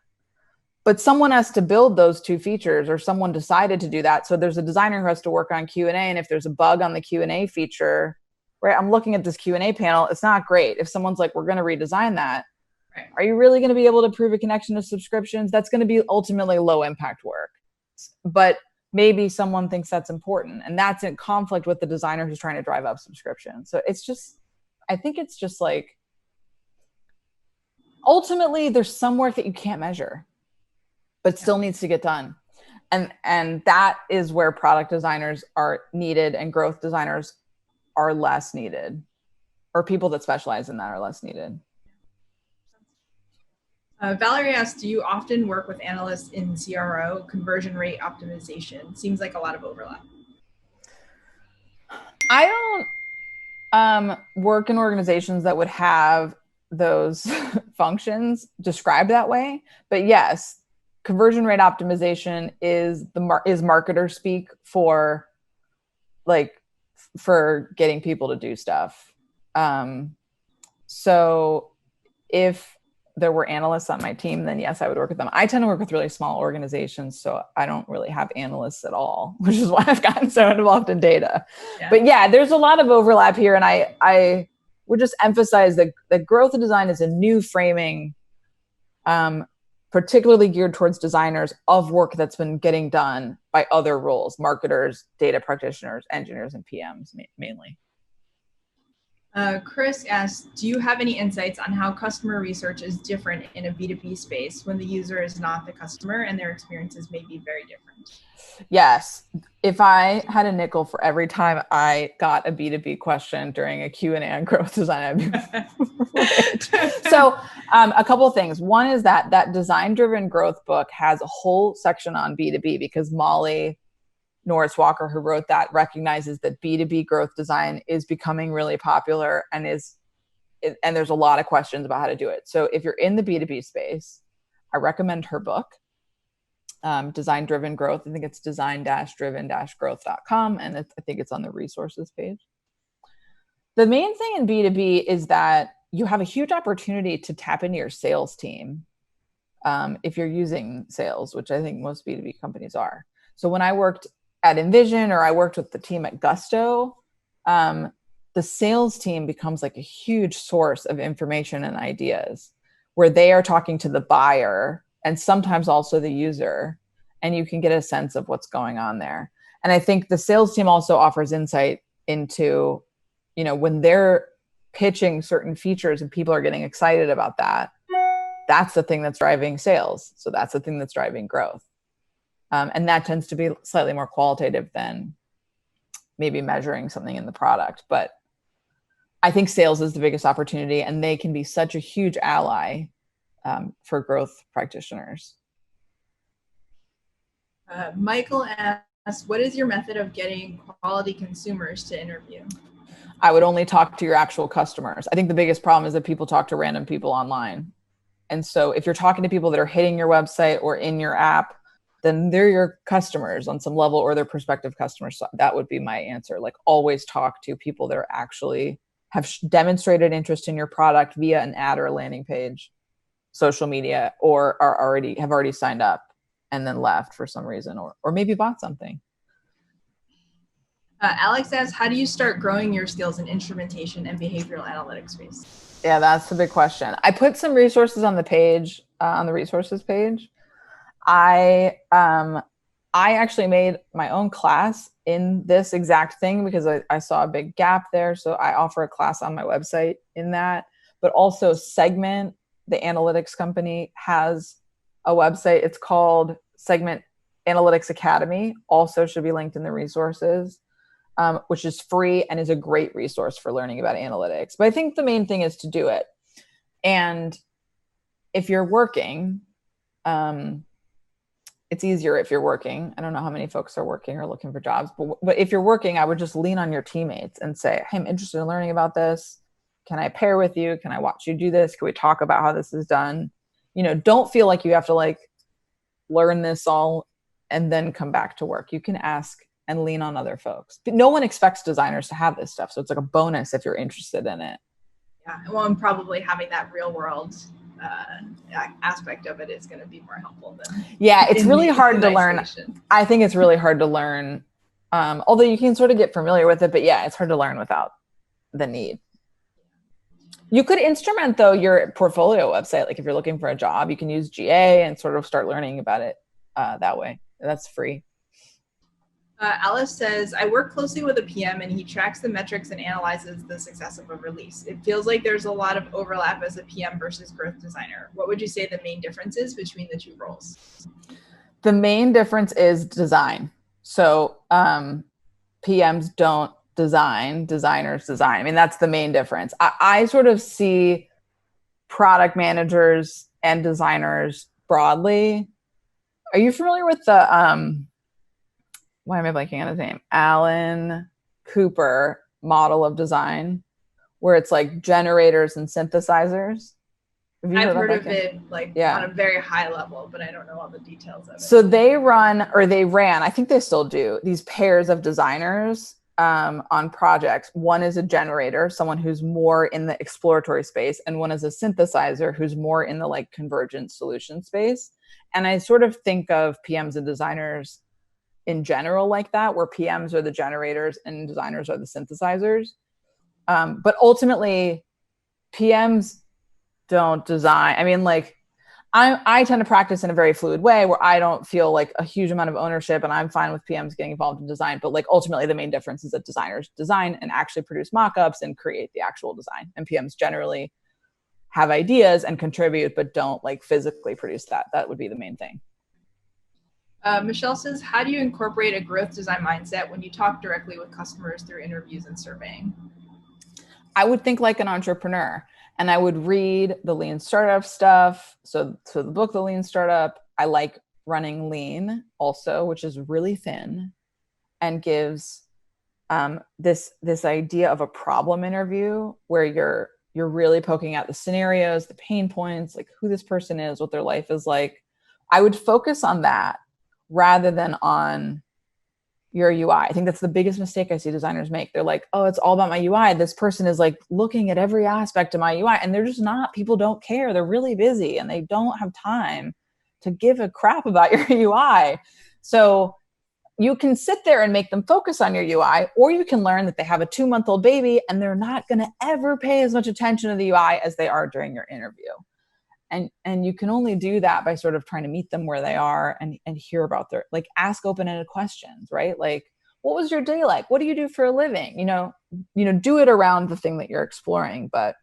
But someone has to build those two features, or someone decided to do that. So there's a designer who has to work on Q&A, and if there's a bug on the Q&A feature, right? I'm looking at this Q&A panel. It's not great. If someone's like, we're going to redesign that, right, are you really going to be able to prove a connection to subscriptions? That's going to be ultimately low impact work. But maybe someone thinks that's important, and that's in conflict with the designer who's trying to drive up subscription. So it's just, I think it's just like, ultimately there's some work that you can't measure, but still needs to get done. And that is where product designers are needed and growth designers are less needed, or people that specialize in that are less needed. Valerie asks, do you often work with analysts in CRO, conversion rate optimization? Seems like a lot of overlap. I don't work in organizations that would have those functions described that way. But yes, conversion rate optimization is marketer speak for getting people to do stuff. So if there were analysts on my team, then yes, I would work with them. I tend to work with really small organizations, so I don't really have analysts at all, which is why I've gotten so involved in data. Yeah. But yeah, there's a lot of overlap here, and I would just emphasize that growth and design is a new framing, particularly geared towards designers of work that's been getting done by other roles, marketers, data practitioners, engineers, and PMs mainly. Chris asks, do you have any insights on how customer research is different in a B2B space when the user is not the customer and their experiences may be very different? Yes. If I had a nickel for every time I got a B2B question during a Q&A on growth design, I'd be So a couple of things. One is that design-driven growth book has a whole section on B2B because Molly Norris Walker, who wrote that, recognizes that B2B growth design is becoming really popular and there's a lot of questions about how to do it. So if you're in the B2B space, I recommend her book, Design Driven Growth. I think it's design-driven-growth.com. And I think it's on the resources page. The main thing in B2B is that you have a huge opportunity to tap into your sales team if you're using sales, which I think most B2B companies are. So when I worked at InVision, or I worked with the team at Gusto, the sales team becomes like a huge source of information and ideas where they are talking to the buyer and sometimes also the user, and you can get a sense of what's going on there. And I think the sales team also offers insight into, when they're pitching certain features and people are getting excited about that, that's the thing that's driving sales. So that's the thing that's driving growth. And that tends to be slightly more qualitative than maybe measuring something in the product. But I think sales is the biggest opportunity, and they can be such a huge ally for growth practitioners. Michael asks, what is your method of getting quality consumers to interview? I would only talk to your actual customers. I think the biggest problem is that people talk to random people online. And so if you're talking to people that are hitting your website or in your app, then they're your customers on some level, or their prospective customers. So that would be my answer. Like, always talk to people that are actually have demonstrated interest in your product via an ad or a landing page, social media, or have already signed up and then left for some reason, or maybe bought something. Alex asks, how do you start growing your skills in instrumentation and behavioral analytics space? Yeah, that's the big question. I put some resources on the page, on the resources page. I actually made my own class in this exact thing because I saw a big gap there. So I offer a class on my website in that. but also Segment, the analytics company, has a website. It's called Segment Analytics Academy, also should be linked in the resources, which is free and is a great resource for learning about analytics. But I think the main thing is to do it. And if you're working, it's easier if you're working. I don't know how many folks are working or looking for jobs, but if you're working, I would just lean on your teammates and say, hey, I'm interested in learning about this. Can I pair with you? Can I watch you do this? Can we talk about how this is done? Don't feel like you have to like learn this all and then come back to work. You can ask and lean on other folks. But no one expects designers to have this stuff. So it's like a bonus if you're interested in it. Yeah, well, and probably having that real world aspect of it is going to be more helpful than. Yeah, it's really hard to learn. I think it's really hard to learn, although you can sort of get familiar with it. But yeah, it's hard to learn without the need. You could instrument, though, your portfolio website. Like if you're looking for a job, you can use GA and sort of start learning about it that way. That's free. Alice says, I work closely with a PM and he tracks the metrics and analyzes the success of a release. It feels like there's a lot of overlap as a PM versus growth designer. What would you say the main difference is between the two roles? The main difference is design. So PMs don't design, designers design. I mean, that's the main difference. I sort of see product managers and designers broadly. Are you familiar with the, why am I blanking on his name? Alan Cooper model of design, where it's like generators and synthesizers. I've heard of it on a very high level, but I don't know all the details of it. So they ran, I think they still do, these pairs of designers on projects. One is a generator, someone who's more in the exploratory space, and one is a synthesizer who's more in the like convergent solution space. And I sort of think of PMs and designers in general like that, where PMs are the generators and designers are the synthesizers. But ultimately, PMs don't design. I mean, like, I tend to practice in a very fluid way where I don't feel like a huge amount of ownership, and I'm fine with PMs getting involved in design. But like ultimately, the main difference is that designers design and actually produce mock-ups and create the actual design, and PMs generally have ideas and contribute, but don't like physically produce that. That would be the main thing. Michelle says, how do you incorporate a growth design mindset when you talk directly with customers through interviews and surveying? I would think like an entrepreneur, and I would read the lean startup stuff. So the book, The Lean Startup, I like running lean also, which is really thin and gives this idea of a problem interview where you're really poking at the scenarios, the pain points, like who this person is, what their life is like. I would focus on that rather than on your UI. I think that's the biggest mistake I see designers make. They're like, oh, it's all about my UI. This person is like looking at every aspect of my UI, and they're just not. People don't care. They're really busy and they don't have time to give a crap about your UI. So you can sit there and make them focus on your UI, or you can learn that they have a 2-month-old baby and they're not going to ever pay as much attention to the UI as they are during your interview. And you can only do that by sort of trying to meet them where they are and hear about their, like, ask open-ended questions, right? Like, what was your day like? What do you do for a living? Do it around the thing that you're exploring. But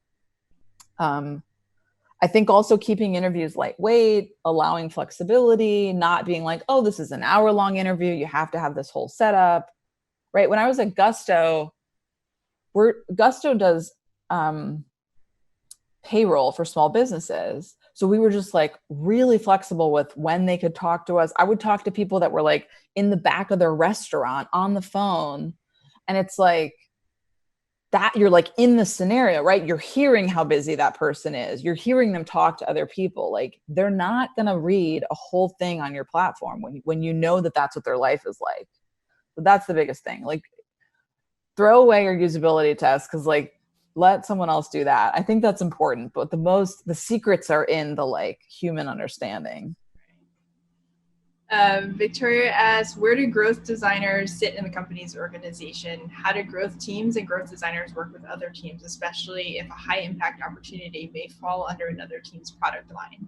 I think also keeping interviews lightweight, allowing flexibility, not being like, oh, this is an hour-long interview. You have to have this whole setup, right? When I was at Gusto, Gusto does payroll for small businesses. So we were just like really flexible with when they could talk to us. I would talk to people that were like in the back of their restaurant on the phone. And it's like that you're like in the scenario, right? You're hearing how busy that person is. You're hearing them talk to other people. Like they're not going to read a whole thing on your platform when you know that that's what their life is like. So that's the biggest thing. Like throw away your usability test because like let someone else do that. I think that's important, but the secrets are in the like human understanding. Victoria asks, where do growth designers sit in the company's organization? How do growth teams and growth designers work with other teams, especially if a high impact opportunity may fall under another team's product line?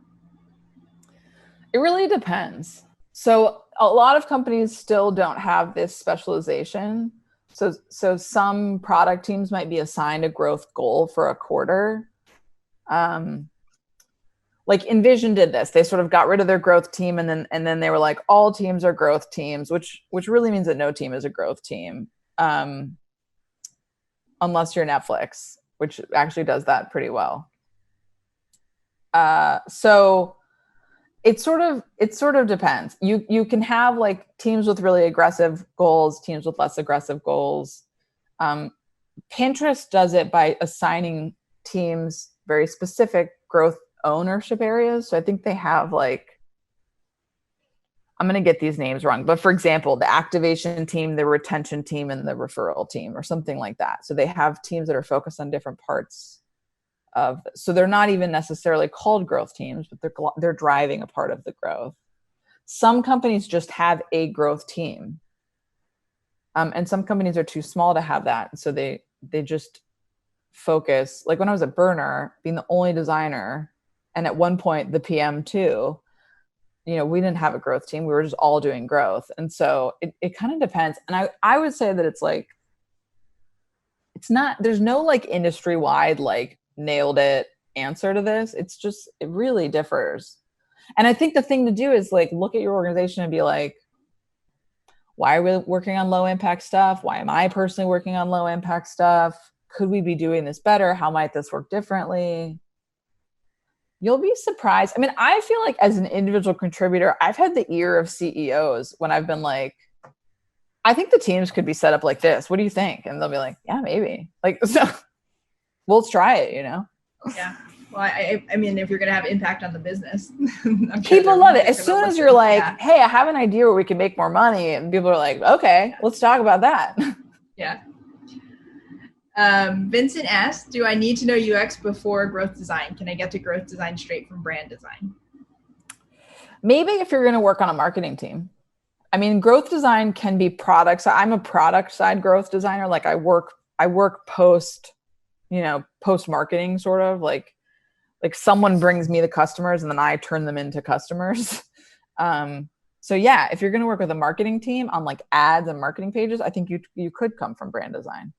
It really depends. So a lot of companies still don't have this specialization. So some product teams might be assigned a growth goal for a quarter, Like InVision did this. They sort of got rid of their growth team, and then they were like, all teams are growth teams, which really means that no team is a growth team, unless you're Netflix, which actually does that pretty well. So it sort of depends. You can have like teams with really aggressive goals, teams with less aggressive goals. Pinterest does it by assigning teams very specific growth ownership areas. So I think they have like, I'm going to get these names wrong, but for example, the activation team, the retention team, and the referral team, or something like that. So they have teams that are focused on different parts of, so they're not even necessarily called growth teams, but they're driving a part of the growth. Some companies just have a growth team. And some companies are too small to have that. So they just focus, like when I was at Burner, being the only designer, and at one point the PM too, we didn't have a growth team. We were just all doing growth. And so it kind of depends. And I would say that it's like, it's not, there's no like industry wide, like nailed it answer to this. It's just, it really differs. And I think the thing to do is like, look at your organization and be like, why are we working on low impact stuff? Why am I personally working on low impact stuff? Could we be doing this better? How might this work differently? You'll be surprised. I mean, I feel like as an individual contributor, I've had the ear of CEOs when I've been like, I think the teams could be set up like this. What do you think? And they'll be like, yeah, maybe. Like, so we'll try it, Yeah. Well, I mean, if you're going to have impact on the business, people love it. As soon as you're like, hey, I have an idea where we can make more money. And people are like, okay, let's talk about that. Yeah. Vincent asks, do I need to know UX before growth design? Can I get to growth design straight from brand design? Maybe if you're going to work on a marketing team. I mean, growth design can be products. I'm a product side growth designer. Like I work post marketing, sort of like someone brings me the customers and then I turn them into customers. So yeah, if you're going to work with a marketing team on like ads and marketing pages, I think you could come from brand design.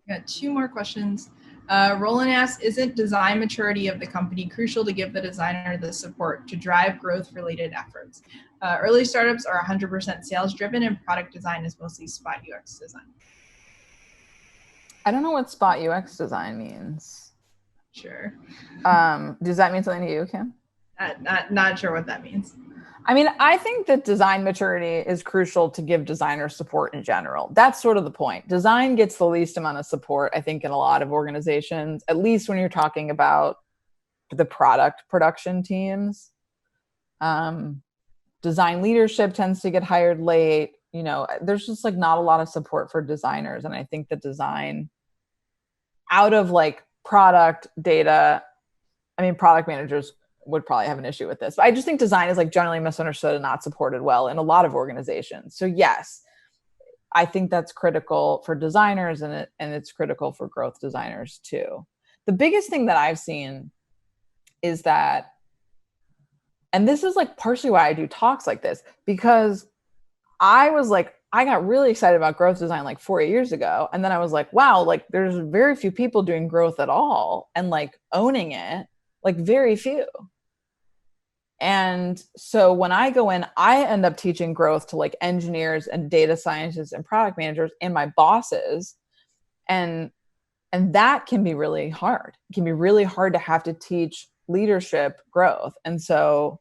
Got two more questions. Roland asks, isn't design maturity of the company crucial to give the designer the support to drive growth-related efforts? Early startups are 100% sales-driven, and product design is mostly spot UX design. I don't know what spot UX design means. Sure. Does that mean something to you, Kim? Not sure what that means. I mean, I think that design maturity is crucial to give designers support in general. That's sort of the point. Design gets the least amount of support, I think, in a lot of organizations, at least when you're talking about the product production teams. Design leadership tends to get hired late. There's just like not a lot of support for designers. And I think that design out of like product data, I mean, product managers would probably have an issue with this, but I just think design is like generally misunderstood and not supported well in a lot of organizations. So yes, I think that's critical for designers and it's critical for growth designers too. The biggest thing that I've seen is that, and this is like partially why I do talks like this, because I got really excited about growth design like 4 years ago. And then I was like, wow, like there's very few people doing growth at all and like owning it, like very few. And so when I go in, I end up teaching growth to like engineers and data scientists and product managers and my bosses. And that can be really hard. It can be really hard to have to teach leadership growth. And so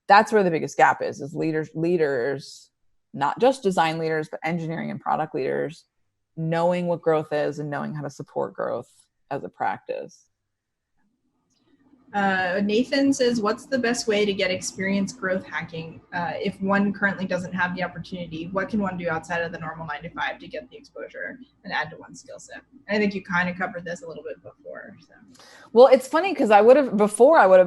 that's where the biggest gap is leaders, not just design leaders, but engineering and product leaders, knowing what growth is and knowing how to support growth as a practice. Nathan says, what's the best way to get experience growth hacking? If one currently doesn't have the opportunity, what can one do outside of the normal 9 to 5 to get the exposure and add to one's skill set? And I think you kind of covered this a little bit before. So. Well, it's funny because I would have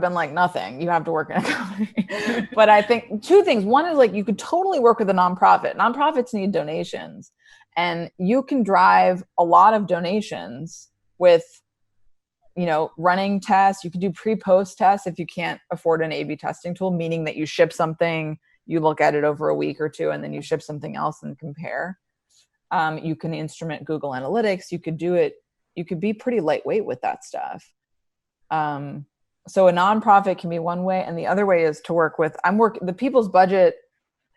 been like, nothing, you have to work in a company. But I think two things. One is like, you could totally work with a nonprofit. Nonprofits need donations, and you can drive a lot of donations with running tests. You can do pre-post tests if you can't afford an A/B testing tool, meaning that you ship something, you look at it over a week or two, and then you ship something else and compare. You can instrument Google Analytics. You could do it you could be pretty lightweight with that stuff. So a nonprofit can be one way, and the other way is to work with, the People's Budget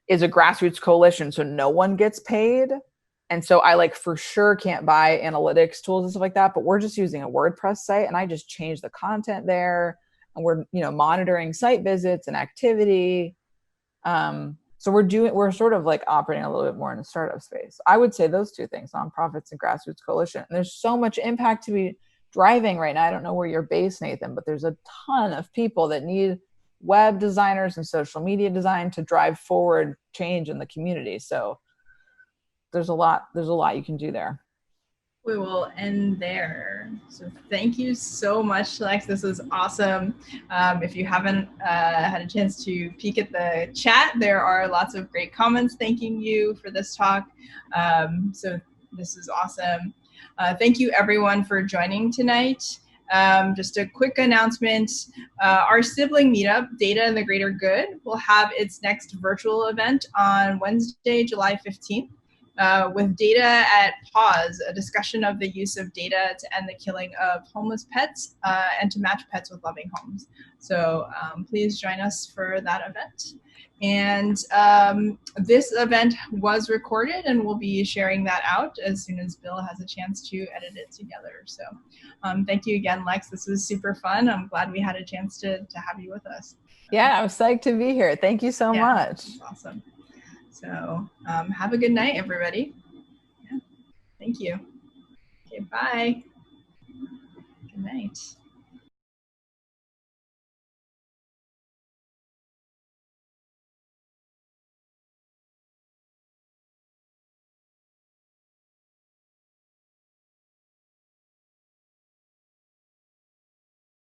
is a grassroots coalition, so no one gets paid. And so I like for sure can't buy analytics tools and stuff like that, but we're just using a WordPress site, and I just change the content there, and we're, monitoring site visits and activity. So we're sort of like operating a little bit more in a startup space. I would say those two things, nonprofits and grassroots coalition. And there's so much impact to be driving right now. I don't know where you're based, Nathan, but there's a ton of people that need web designers and social media design to drive forward change in the community. So there's a lot you can do there. We will end there. So thank you so much, Lex. This was awesome. If you haven't had a chance to peek at the chat, there are lots of great comments thanking you for this talk. So this is awesome. Thank you everyone for joining tonight. Just a quick announcement. Our sibling meetup, Data and the Greater Good, will have its next virtual event on Wednesday, July 15th. With Data at Pause, a discussion of the use of data to end the killing of homeless pets and to match pets with loving homes. So please join us for that event. And this event was recorded, and we'll be sharing that out as soon as Bill has a chance to edit it together. So thank you again, Lex. This was super fun. I'm glad we had a chance to have you with us. Yeah, I'm psyched to be here. Thank you so much. Awesome. So have a good night, everybody. Yeah, thank you. Okay, bye. Good night.